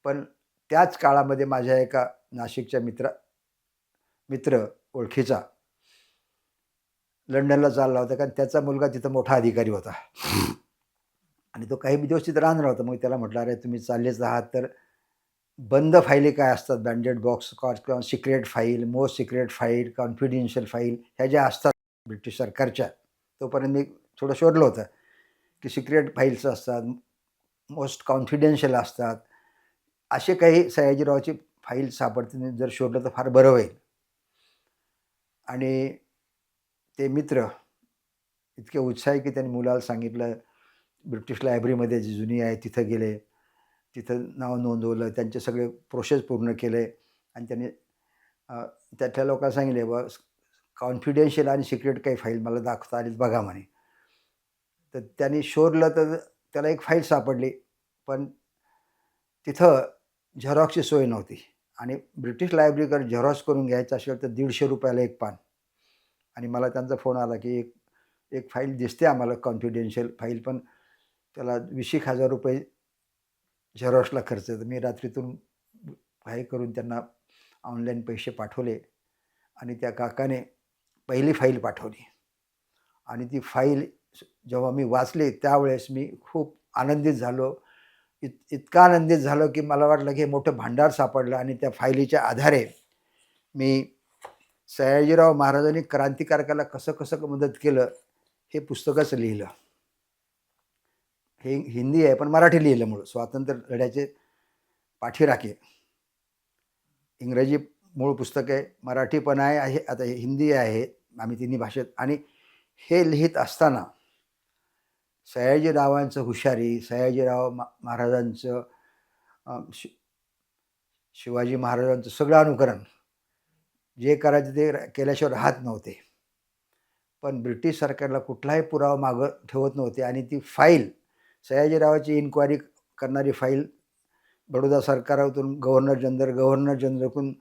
पण त्याच काळामध्ये माझ्या एका नाशिकच्या मित्र ओळखीचा लंडनला चालला होता, कारण त्याचा मुलगा तिथं मोठा अधिकारी होता. आणि तो काही दिवस तिथं राहणार होता. मग त्याला म्हटलं, "अरे तुम्ही चाललेच आहात तर बंद फाईली काय असतात, बँडेड बॉक्स किंवा secret file, most secret file, confidential file ह्या ज्या असतात ब्रिटिश सरकारच्या." तोपर्यंत मी थोडं शोधलं होतं की सिक्रेट फाईल्स असतात, मोस्ट कॉन्फिडेन्शियल असतात. असे काही सयाजीरावची फाईल सापडते, जर शोधलं तर फार बरं होईल. आणि ते मित्र इतके उत्साही की त्यांनी मुलाला सांगितलं, ब्रिटिश लायब्ररीमध्ये जी जुनी आहे तिथं गेले. तिथं नाव नोंदवलं, त्यांचे सगळे प्रोसेस पूर्ण केले आणि त्यांनी त्यातल्या लोकांना सांगितले, "बस कॉन्फिडेन्शियल आणि सिक्रेट काही फाईल मला दाखवता आलीत बघा" म्हणे. तर त्यांनी शोधलं तर त्याला एक फाईल सापडली. पण तिथं झेरॉक्सची सोय नव्हती आणि ब्रिटिश लायब्ररीकडे झेरॉक्स करून घ्यायचं असेल तर ₹150 एक पान. आणि मला त्यांचा फोन आला की एक एक फाईल दिसते आम्हाला कॉन्फिडेन्शियल फाईल, पण त्याला ₹20,000 झेरॉक्सला खर्च आहे. तर मी रात्रीतून घाई करून त्यांना ऑनलाईन पैसे पाठवले आणि त्या काकाने पहिली फाईल पाठवली. आणि ती फाईल जेव्हा मी वाचली त्यावेळेस मी खूप आनंदित झालो. इतका आनंदित झालो की मला वाटलं की हे मोठं भांडार सापडलं आणि त्या फाईलीच्या आधारे मी सयाजीराव महाराजांनी क्रांतिकारकाला कसं मदत केलं हे पुस्तकच लिहिलं. हे हिंदी आहे, पण मराठी लिहिलं मूळ. स्वातंत्र्य लढ्याचे पाठीराखे. इंग्रजी मूळ पुस्तक आहे, मराठी पण आहे, आता हिंदी आहे. आम्ही तिन्ही भाषेत. आणि हे लिहित असताना सयाजीरावांचं हुशारी, सयाजीराव महाराजांचं शिवाजी महाराजांचं सगळं अनुकरण, जे करायचं ते केल्याशिवाय राहत नव्हते. पण ब्रिटिश सरकारला कुठलाही पुरावा मागं ठेवत नव्हते आणि ती फाईल सयाजीरावाची इन्क्वायरी करणारी फाईल बडोदा सरकारातून गव्हर्नर जनरलकडून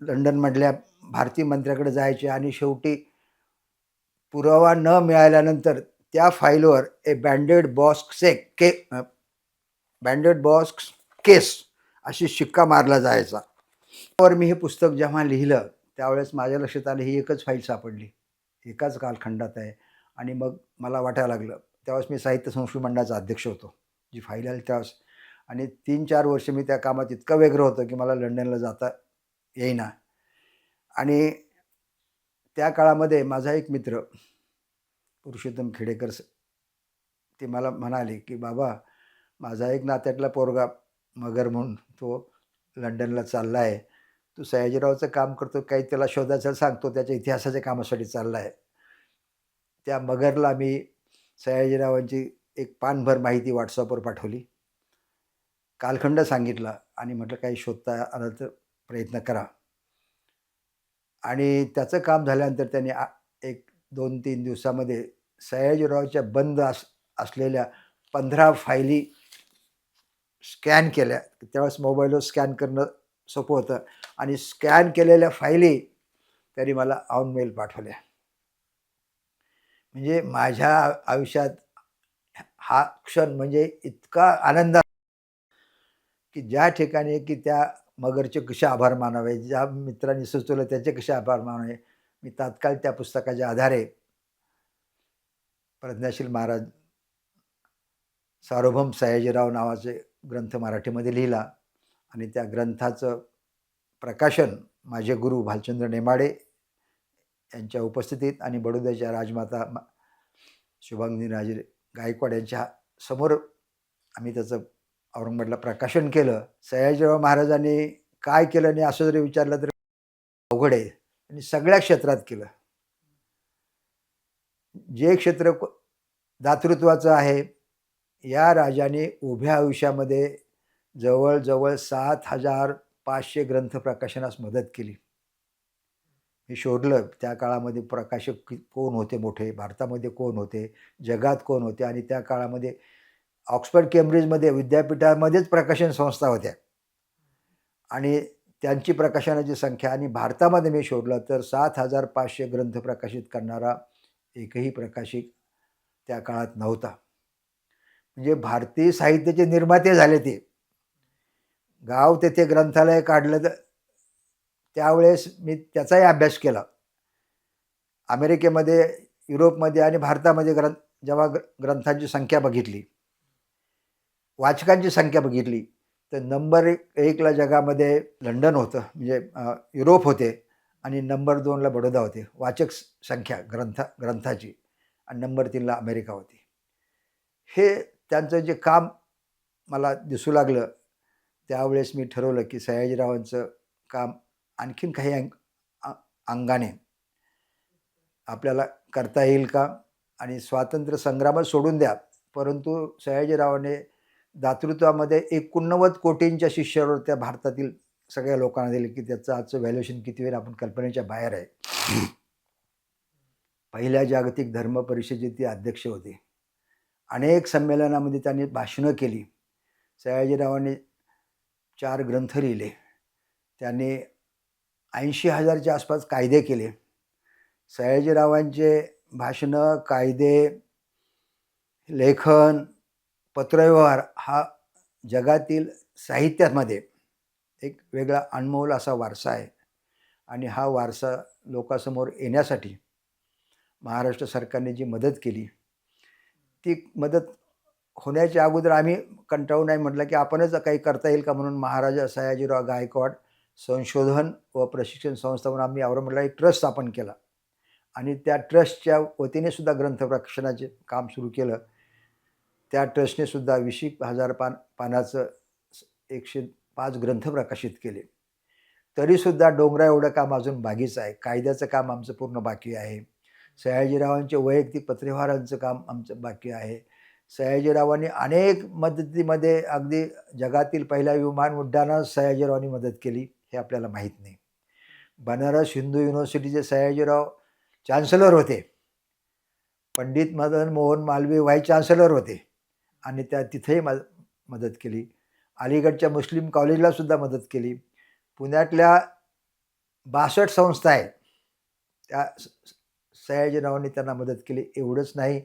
लंडनमधल्या भारतीय मंत्र्याकडे जायचे आणि शेवटी पुरावा न मिळाल्यानंतर त्या फाईलवर बँडेड बॉक्स केस अशी शिक्का मारला जायचा. त्यावर मी हे पुस्तक जेव्हा लिहिलं त्यावेळेस माझ्या लक्षात आलं ही एकच फाईल सापडली, एकाच कालखंडात आहे. आणि मग मला वाटायला लागलं, त्यावेळेस मी साहित्य संस्कृती मंडळाचा अध्यक्ष होतो. जी फाईल आली त्यावेळेस. आणि 3-4 वर्ष मी त्या कामात इतकं व्यग्र होतो की मला लंडनला जाता येईना. आणि त्या काळामध्ये माझा एक मित्र पुरुषोत्तम खेडेकर ते मला म्हणाले की "बाबा, माझा एक नात्यातला पोरगा मगर म्हणून तो लंडनला चालला आहे. तू सयाजीरावचं काम करतो, काही त्याला शोधायचं सांगतो, त्याच्या इतिहासाच्या कामासाठी चालला आहे." त्या मगरला मी सयाजीरावांची एक पानभर माहिती WhatsAppवर पाठवली. कालखंड सांगितला आणि म्हटलं काही शोधता आलं तर प्रयत्न करा. आणि त्याचं काम झाल्यानंतर त्यांनी एक 2-3 दिवसामध्ये सयाजीरावच्या बंद असलेल्या 15 फायली स्कॅन केल्या. त्यावेळेस मोबाईलवर स्कॅन करणं सोपं होतं आणि स्कॅन केलेल्या फायली त्यांनी मला ऑन मेल पाठवल्या. म्हणजे माझ्या आयुष्यात हा क्षण म्हणजे इतका आनंद की ज्या ठिकाणी की त्या मगरचे कसे आभार मानावे, ज्या मित्रांनी सुचवलं त्याचे कसे आभार मानावे. मी तात्काळ त्या पुस्तकाच्या आधारे प्रज्ञाशील महाराज सार्वभौम सयाजीराव नावाचे ग्रंथ मराठीमध्ये लिहिला आणि त्या ग्रंथाचं प्रकाशन माझे गुरु भालचंद्र नेमाडे यांच्या उपस्थितीत आणि बडोद्याच्या राजमाता शुभांगिनीराजे गायकवाड यांच्या समोर आम्ही त्याचं औरंगाबादला प्रकाशन केलं. सयाजीराव महाराजांनी काय केलं नाही असं जरी विचारलं तर अवघड आहे. आणि सगळ्या क्षेत्रात केलं. जे क्षेत्र दातृत्वाचं आहे, या राजाने उभ्या आयुष्यामध्ये जवळजवळ 7,500 ग्रंथ प्रकाशनास मदत केली. मी शोधलं त्या काळामध्ये प्रकाशक कोण होते मोठे, भारतामध्ये कोण होते, जगात कोण होते आणि त्या काळामध्ये ऑक्सफर्ड केम्ब्रिजमध्ये विद्यापीठामध्येच प्रकाशन संस्था होत्या आणि त्यांची प्रकाशनाची संख्या आणि भारतामध्ये मी शोधलं तर 7,500 ग्रंथ प्रकाशित करणारा एकही प्रकाशिक त्या काळात नव्हता. म्हणजे भारतीय साहित्याचे निर्माते झाले ते. गाव तेथे ग्रंथालय काढलं तर त्यावेळेस मी त्याचाही अभ्यास केला. अमेरिकेमध्ये, युरोपमध्ये आणि भारतामध्ये जेव्हा ग्रंथांची संख्या बघितली, वाचकांची संख्या बघितली, तर नंबर 1ला जगामध्ये लंडन होतं, म्हणजे युरोप होते आणि नंबर 2ला बडोदा होते वाचक संख्या ग्रंथाची आणि नंबर 3ला अमेरिका होती. हे त्यांचं जे काम मला दिसू लागलं, त्यावेळेस मी ठरवलं की सयाजीरावांचं काम आणखीन काही अंगाने आपल्याला करता येईल का आणि स्वातंत्र्य संग्रामच सोडून द्या, परंतु सयाजीरावाने दातृत्वामध्ये 89 कोटींच्या शिष्यावर त्या भारतातील सगळ्या लोकांना दिले की त्याचं आजचं व्हॅल्युएशन किती वेळ आपण कल्पनेच्या बाहेर आहे. पहिल्या जागतिक धर्म परिषदेचे ते अध्यक्ष होते. अनेक संमेलनामध्ये त्यांनी भाषणं केली. सयाजीरावांनी 4 ग्रंथ लिहिले. त्यांनी 80,000च्या आसपास कायदे केले. सयाजीरावांचे भाषणं, कायदे, लेखन, पत्रव्यवहार हा जगातील साहित्यामध्ये एक वेगळा अनमोल असा वारसा आहे आणि हा वारसा लोकांसमोर येण्यासाठी महाराष्ट्र सरकारने जी मदत केली, ती मदत होण्याच्या अगोदर आम्ही कंटाळून नाही म्हटलं की आपणच काही करता येईल का, म्हणून महाराजा सयाजीराव गायकवाड संशोधन व प्रशिक्षण संस्था म्हणून आम्ही औरंगाबादला एक ट्रस्ट स्थापन केला आणि त्या ट्रस्टच्या वतीने सुद्धा ग्रंथ प्रकाशनाचे काम सुरू केलं. त्या ट्रस्टने सुद्धा 20,000 पानाचं 105 ग्रंथ प्रकाशित केले. तरीसुद्धा डोंगरा एवढं काम अजून बाकीच आहे. कायद्याचं काम आमचं पूर्ण बाकी आहे. सयाजीरावांचे वैयक्तिक पत्रव्यवहारांचं काम आमचं बाकी आहे. सयाजीरावांनी अनेक मदतीमध्ये अगदी जगातील पहिल्या विमान उड्डाणास सयाजीरावांनी मदत केली, हे आपल्याला माहीत नाही. बनारस हिंदू युनिव्हर्सिटीचे सयाजीराव चान्सलर होते. पंडित मदन मोहन मालवीय व्हाईस चान्सलर होते आणि त्या तिथेही मदत केली. अलीगडच्या मुस्लिम कॉलेजला सुद्धा मदत केली. पुण्यातल्या 62 संस्था आहेत, त्या सयाजीरावांनी त्यांना मदत केली. एवढंच नाही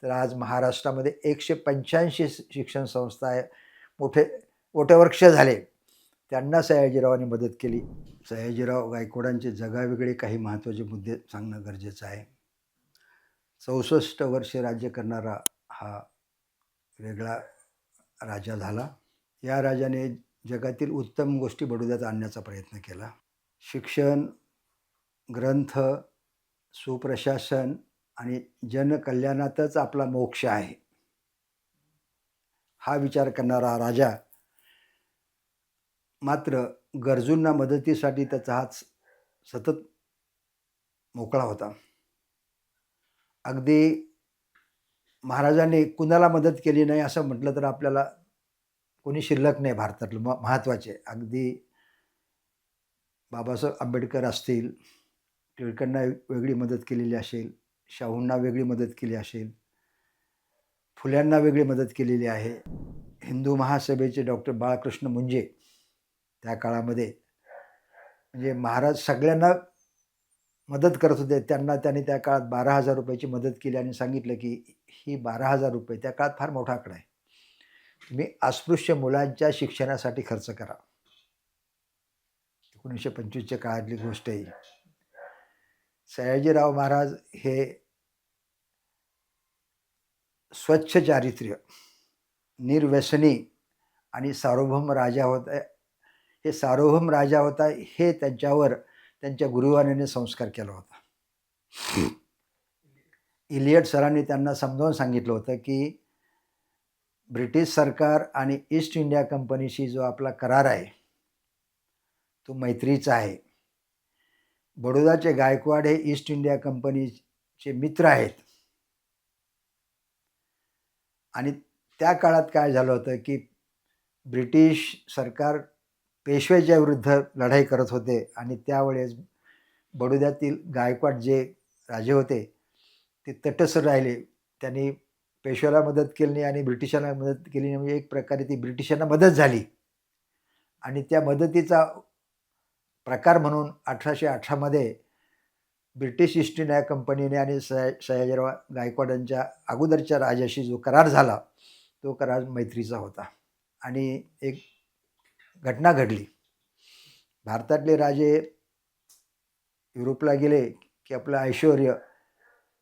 तर आज महाराष्ट्रामध्ये 185 शिक्षण संस्था आहे, मोठे वृक्ष झाले, त्यांना सयाजीरावांनी मदत केली. सयाजीराव गायकवाडांचे जगावेगळे काही महत्त्वाचे मुद्दे सांगणं गरजेचं आहे. 64 वर्षे राज्य करणारा हा वेगळा राजा झाला. या राजाने जगातील उत्तम गोष्टी बडोद्यात आणण्याचा प्रयत्न केला. शिक्षण, ग्रंथ, सुप्रशासन आणि जनकल्याणातच आपला मोक्ष आहे, हा विचार करणारा राजा मात्र गरजूंना मदतीसाठी त्याचा हात सतत मोकळा होता. अगदी महाराजांनी कुणाला मदत केली नाही असं म्हटलं तर आपल्याला कोणी शिल्लक नाही भारतातलं महत्त्वाचे. अगदी बाबासाहेब आंबेडकर असतील, टिळकांना वेगळी मदत केलेली असेल, शाहूंना वेगळी मदत केली असेल, फुल्यांना वेगळी मदत केलेली आहे. हिंदू महासभेचे डॉक्टर बाळकृष्ण मुंजे त्या काळामध्ये, म्हणजे महाराज सगळ्यांना मदत करत होते. त्यांनी त्या काळात 12,000 रुपयाची मदत केली आणि सांगितलं की ही 12,000 रुपये त्या काळात फार मोठा आकडा आहे, तुम्ही अस्पृश्य मुलांच्या शिक्षणासाठी खर्च करा. 1925च्या काळातली गोष्ट आहे. सयाजीराव महाराज हे स्वच्छ चारित्र्य, निर्व्यसनी आणि सार्वभौम राजा होता. हे सार्वभौम राजा होता हे त्यांच्यावर त्यांच्या गुरुवाराने संस्कार केला होता. इलियट सरांनी त्यांना समजावून सांगितलं होतं की ब्रिटिश सरकार आणि ईस्ट इंडिया कंपनीशी जो आपला करार आहे तो मैत्रीचा आहे. बडोदाचे गायकवाड हे ईस्ट इंडिया कंपनीचे मित्र आहेत आणि त्या काळात काय झालं होतं की ब्रिटिश सरकार पेशव्याच्या विरुद्ध लढाई करत होते आणि त्यावेळेस बडोद्यातील गायकवाड जे राजे होते ते तटस्थ राहिले. त्यांनी पेशव्याला मदत केली नाही आणि ब्रिटिशांना मदत केली नाही, म्हणजे एक प्रकारे ती ब्रिटिशांना मदत झाली. आणि त्या मदतीचा प्रकार म्हणून 1818मध्ये ब्रिटिश ईस्ट इंडिया कंपनीने आणि सयाजीराव गायकवाड यांच्या अगोदरच्या राजाशी जो करार झाला तो करार मैत्रीचा होता. आणि एक घटना घडली. भारतातले राजे युरोपला गेले की आपलं ऐश्वर्य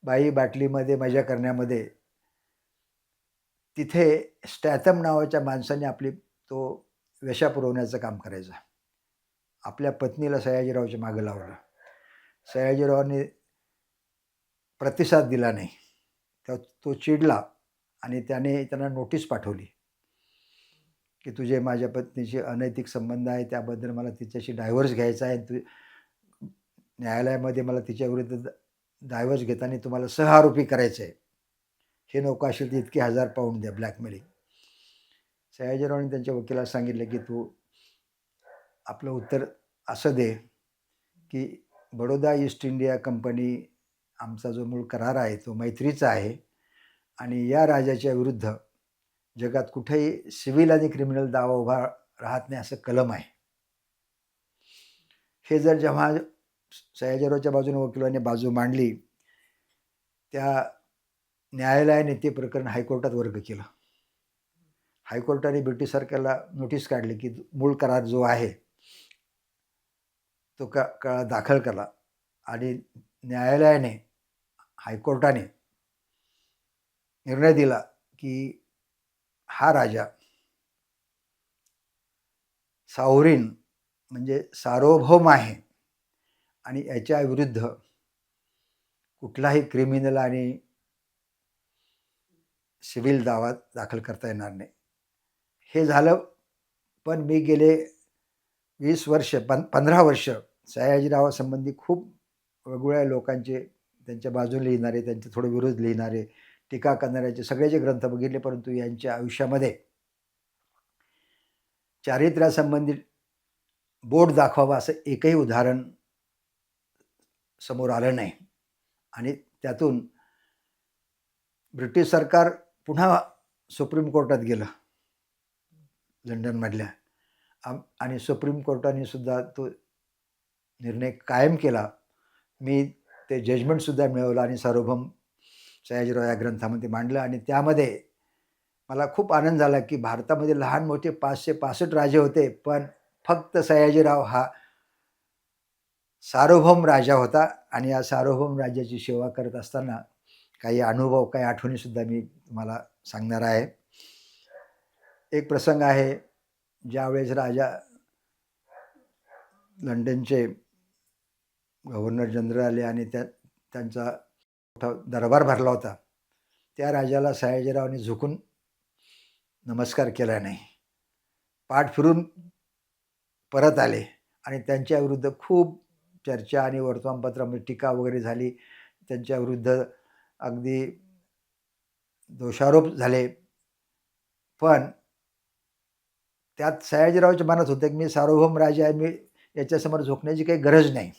बाई बाटलीमध्ये मजा करण्यामध्ये तिथे स्टॅथम नावाच्या माणसाने आपली तो वेशा पुरवण्याचं काम करायचं. आपल्या पत्नीला सयाजीरावच्या मागं लावलं. सयाजीरावांनी प्रतिसाद दिला नाही. तर तो चिडला आणि त्याने त्यांना नोटीस पाठवली की तुझे माझ्या पत्नीशी अनैतिक संबंध आहे, त्याबद्दल मला तिच्याशी डायव्हर्स घ्यायचा आहे. तू न्यायालयामध्ये मला तिच्याविरुद्ध डायव्हर्स घेताना तुम्हाला सहआरोपी करायचं आहे. हे नको असेल तर इतके 1000 पाऊंड द्या, ब्लॅकमेलिंग. सयाजीरावांनी त्यांच्या वकिलाला सांगितलं की तू आपलं उत्तर असं दे की बडोदा ईस्ट इंडिया कंपनी आमचा जो मूळ करार आहे तो मैत्रीचा आहे आणि या राजाच्या विरुद्ध जगात कुठेही सिव्हिल आणि क्रिमिनल दावा उभा राहत नाही असं कलम आहे. हे जर जेव्हा सयाजीरावच्या बाजूने वकिलांनी बाजू मांडली, त्या न्यायालयाने ते प्रकरण हायकोर्टात वर्ग केलं. हायकोर्टाने ब्रिटिश सरकारला नोटीस काढली की मूळ करार जो आहे तो दाखल केला आणि न्यायालयाने हायकोर्टाने निर्णय दिला की हा राजा सावरीन म्हणजे सार्वभौम आहे आणि याच्या विरुद्ध कुठलाही क्रिमिनल आणि सिव्हिल दावा दाखल करता येणार नाही. हे झालं. पण मी गेले 20 वर्ष 15 वर्ष सयाजीरावासंबंधी खूप वेगवेगळ्या लोकांचे, त्यांच्या बाजूने लिहिणारे, त्यांचे थोडे विरोध लिहिणारे, टीका करणाऱ्याचे सगळ्याचे ग्रंथ बघितले, परंतु यांच्या आयुष्यामध्ये चारित्र्यासंबंधी बोट दाखवावं असं एकही उदाहरण समोर आलं नाही. आणि त्यातून ब्रिटिश सरकार पुन्हा सुप्रीम कोर्टात गेलं लंडनमधल्या, आणि सुप्रीम कोर्टाने सुद्धा तो निर्णय कायम केला. मी ते जजमेंटसुद्धा मिळवलं आणि सार्वभौम सयाजीराव या ग्रंथामध्ये मांडलं. आणि त्यामध्ये मला खूप आनंद झाला की भारतामध्ये लहान मोठे 565 राजे होते, पण फक्त सयाजीराव हा सार्वभौम राजा होता. आणि या सार्वभौम राज्याची सेवा करत असताना काही अनुभव, काही आठवणीसुद्धा मी तुम्हाला सांगणार आहे. एक प्रसंग आहे, ज्यावेळेस राजा लंडनचे गव्हर्नर जनरल आले आणि त्यांचा मोठा दरबार भरला होता. त्या राजाला सयाजीरावांनी झुकून नमस्कार केला नाही, पाठ फिरून परत आले आणि त्यांच्याविरुद्ध खूप चर्चा आणि वर्तमानपत्रामध्ये टीका वगैरे झाली. त्यांच्याविरुद्ध अगदी दोषारोप झाले. पण त्यात सयाजीरावाच्या मनात होतं की मी सार्वभौम राजा आहे, मी याच्यासमोर झोकण्याची काही गरज नाही.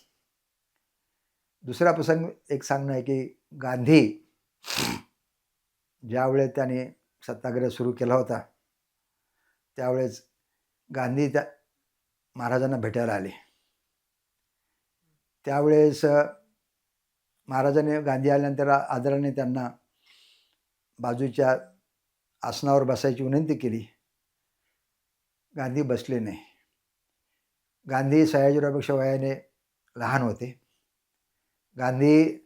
दुसरा प्रसंग एक सांगणं आहे की गांधी ज्यावेळेस त्याने सत्याग्रह सुरू केला होता, त्यावेळेस गांधी त्या महाराजांना भेटायला आले. त्यावेळेस महाराजांनी गांधी आल्यानंतर आदराने त्यांना बाजूच्या आसनावर बसायची विनंती केली. गांधी बसले नाही. गांधी सयाजीरावपेक्षा वयाने लहान होते. गांधी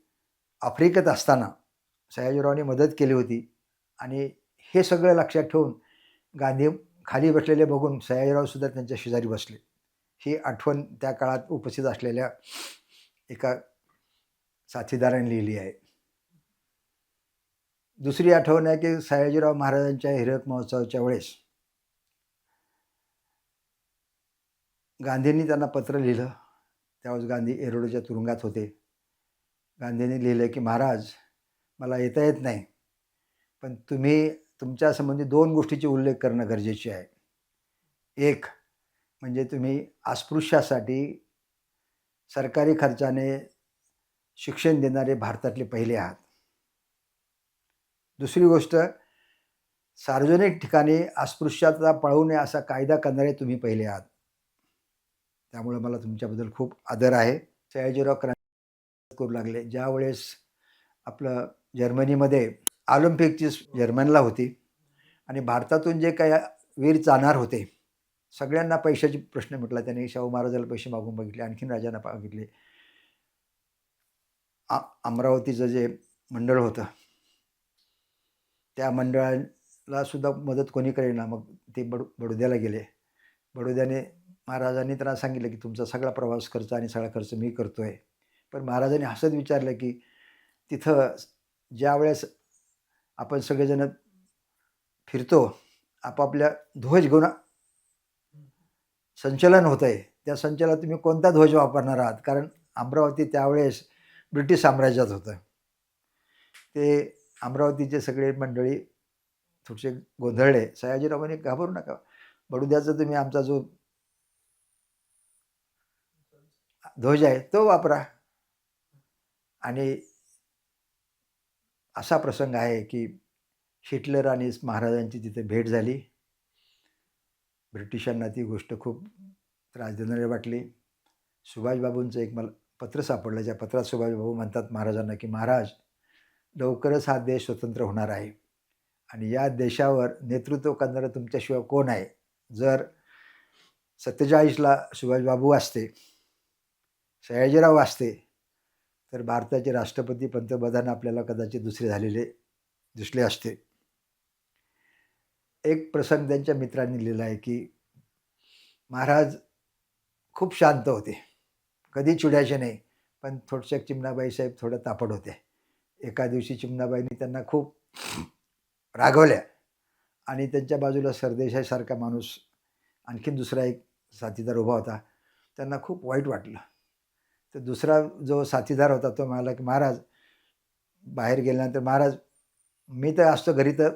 आफ्रिकेत असताना सयाजीरावांनी मदत केली होती आणि हे सगळं लक्षात ठेवून गांधी खाली बसलेले बघून सयाजीरावसुद्धा त्यांच्या शेजारी बसले. ही आठवण त्या काळात उपस्थित असलेल्या एका साथीदाराने लिहिली आहे. दुसरी आठवण आहे की सयाजीराव महाराजांच्या हिरक महोत्सवाच्या वेळेस गांधींनी त्यांना पत्र लिहिलं. त्यावेळेस गांधी एरोडच्या तुरुंगात होते. गांधींनी लिहिलं की महाराज, मला येता येत नाही, पण तुम्ही तुमच्या संबंधी 2 गोष्टीचे उल्लेख करणं गरजेचे आहे. एक म्हणजे तुम्ही अस्पृश्यासाठी सरकारी खर्चाने शिक्षण देणारे भारतातले पहिले आहात. दुसरी गोष्ट, सार्वजनिक ठिकाणी अस्पृश्यता पळवू नये असा कायदा करणारे तुम्ही पहिले आहात. त्यामुळे मला तुमच्याबद्दल खूप आदर आहे. सयाजीराव क्रांती करू लागले. ज्यावेळेस आपलं जर्मनीमध्ये ऑलिम्पिकची जर्मनला होती आणि भारतातून जे काही वीर जाणार होते, सगळ्यांना पैशाचे प्रश्न मिटला. त्यांनी शाहू महाराजाला पैसे मागून बघितले, आणखीन राजांना मागितले. अमरावतीचं जे मंडळ होतं, त्या मंडळाला सुद्धा मदत कोणी करेना. मग ते बडोद्याला गेले. बडोद्याने महाराजांनी त्यांना सांगितलं की तुमचा सगळा प्रवास खर्च आणि सगळा खर्च मी करतो आहे. पण महाराजांनी हसत विचारलं की तिथं ज्यावेळेस आपण सगळेजण फिरतो, आपापल्या ध्वज घेऊन संचलन होतं आहे, त्या संचलनात तुम्ही कोणता ध्वज वापरणार आहात? कारण अमरावती त्यावेळेस ब्रिटिश साम्राज्यात होतं. ते अमरावतीचे सगळे मंडळी थोडेसे गोंधळले. सयाजीरावांनी घाबरू नका, बडोद्याचा तुम्ही आमचा जो ध्वज आहे तो वापरा. आणि असा प्रसंग आहे की हिटलर आणि महाराजांची तिथे भेट झाली. ब्रिटिशांना ती गोष्ट खूप त्रास देणारी वाटली. सुभाषबाबूंचं एक मला पत्र सापडलं. ज्या पत्रात सुभाषबाबू म्हणतात महाराजांना की महाराज, लवकरच हा देश स्वतंत्र होणार आहे आणि या देशावर नेतृत्व करणारं तुमच्याशिवाय कोण आहे? जर 47ला सुभाषबाबू असते, सयाजीराव असते, तर भारताचे राष्ट्रपती पंतप्रधान आपल्याला कदाचित दुसरे झालेले दिसले असते. एक प्रसंग त्यांच्या मित्रांनी लिहिला आहे की महाराज खूप शांत होते, कधी चिडायचे नाही, पण थोडशा चिमणाबाई साहेब थोड्या तापड होत्या. एका दिवशी चिमणाबाईंनी त्यांना खूप रागवल्या आणि त्यांच्या बाजूला सरदेसाईसारखा माणूस, आणखीन दुसरा एक साथीदार उभा होता. त्यांना खूप वाईट वाटलं. तर दुसरा जो साथीदार होता तो म्हणाला की महाराज, बाहेर गेल्यानंतर महाराज, मी तर असतो घरी तर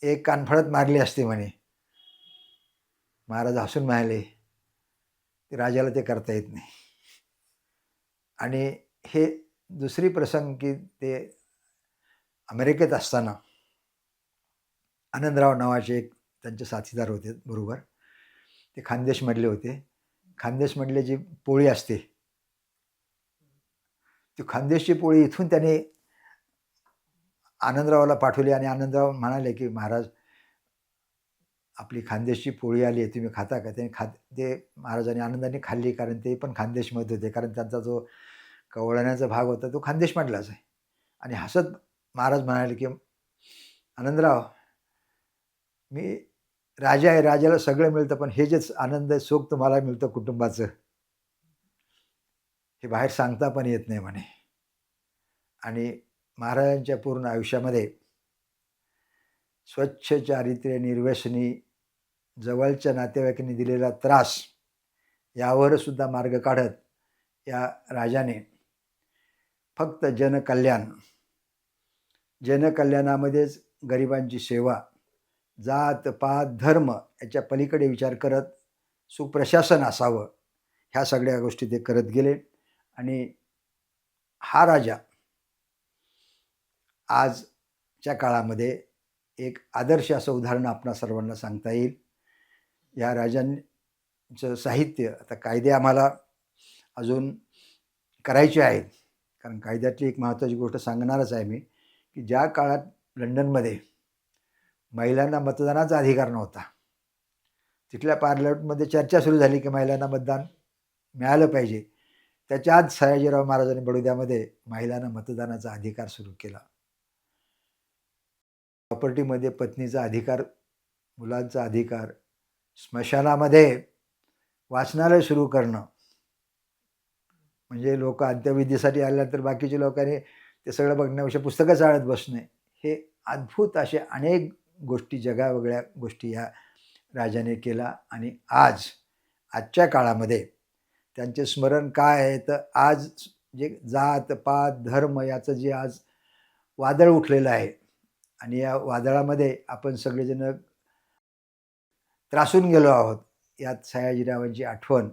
एक कानफडत मारली असते म्हणे. महाराज हसून म्हणाले, राजाला ते करता येत नाही. आणि हे दुसरी प्रसंग की ते अमेरिकेत असताना आनंदराव नावाचे एक त्यांचे साथीदार होते बरोबर. ते खानदेशमधले होते. खानदेशमधले जी पोळी असते, ती खानदेशची पोळी इथून त्याने आनंदरावला पाठवली आणि आनंदराव म्हणाले की महाराज, आपली खानदेशची पोळी आली आहे, तुम्ही खाता का? त्याने ते महाराजांनी आनंदाने खाल्ली, कारण ते पण खानदेशमध्ये होते, कारण त्यांचा जो कवळण्याचा भाग होता तो खानदेशमधलाच आहे. आणि हसत महाराज म्हणाले की आनंदराव, मी राजा आहे, राजाला सगळं मिळतं, पण हे जेच आनंद सुख तुम्हाला मिळतं कुटुंबाचं, हे बाहेर सांगता पण येत नाही म्हणे. आणि महाराजांच्या पूर्ण आयुष्यामध्ये स्वच्छ चारित्र्य, निर्व्यसनी, जवळच्या नातेवाईकांनी दिलेला त्रास, यावर सुद्धा मार्ग काढत या राजाने फक्त जनकल्याणामध्येच गरिबांची सेवा, जात पात धर्म याच्या पलीकडे विचार करत सुप्रशासन असावं, ह्या सगळ्या गोष्टी ते करत गेले. आणि हा राजा आजच्या काळामध्ये एक आदर्श असं उदाहरण आपणा सर्वांना सांगता येईल. या राजांचं साहित्य, आता कायदे आम्हाला अजून करायचे आहेत, कारण कायद्यातली एक महत्त्वाची गोष्ट सांगणारच आहे मी, की ज्या काळात लंडनमध्ये महिलांना मतदानाचा अधिकार नव्हता, तिथल्या पार्लमेंटमध्ये चर्चा सुरू झाली की महिलांना मतदान मिळालं पाहिजे. त्याच्या आत सयाजीराव महाराजांनी बडोद्यामध्ये महिलांना मतदानाचा अधिकार सुरू केला. प्रॉपर्टीमध्ये पत्नीचा अधिकार, मुलांचा अधिकार, स्मशानामध्ये वाचनालय सुरू करणं, म्हणजे लोक अंत्यविधीसाठी आल्यानंतर बाकीच्या लोकांनी ते सगळं बघण्यापेक्षा पुस्तकं चाळत बसणे, हे अद्भुत असे अनेक गोष्टी, जगावेगळ्या गोष्टी या राजाने केला. आणि आजच्या काळामध्ये त्यांचे स्मरण काय आहे, तर आज जे जात पात धर्म याचं जे आज वादळ उठलेलं आहे, आणि या वादळामध्ये आपण सगळेजण त्रासून गेलो आहोत. यात सयाजीरावांची आठवण,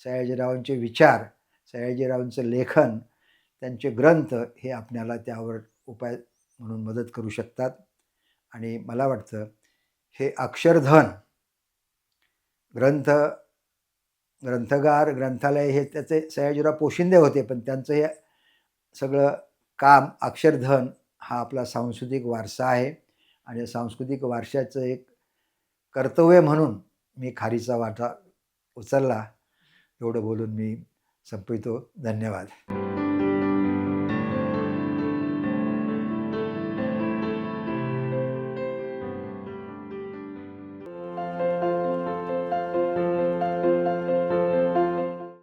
सयाजीरावांचे विचार, सयाजीरावांचं लेखन, त्यांचे ग्रंथ हे आपल्याला त्यावर उपाय म्हणून मदत करू शकतात. आणि मला वाटतं हे अक्षरधन ग्रंथगार, ग्रंथालय हे त्याचे सयाजीराव पोशिंदे होते, पण त्यांचं हे सगळं काम अक्षरधन हा आपला सांस्कृतिक वारसा आहे आणि सांस्कृतिक वारशाचं एक कर्तव्य म्हणून मी खारीचा वाटा उचलला. एवढं बोलून मी संपवितो. धन्यवाद.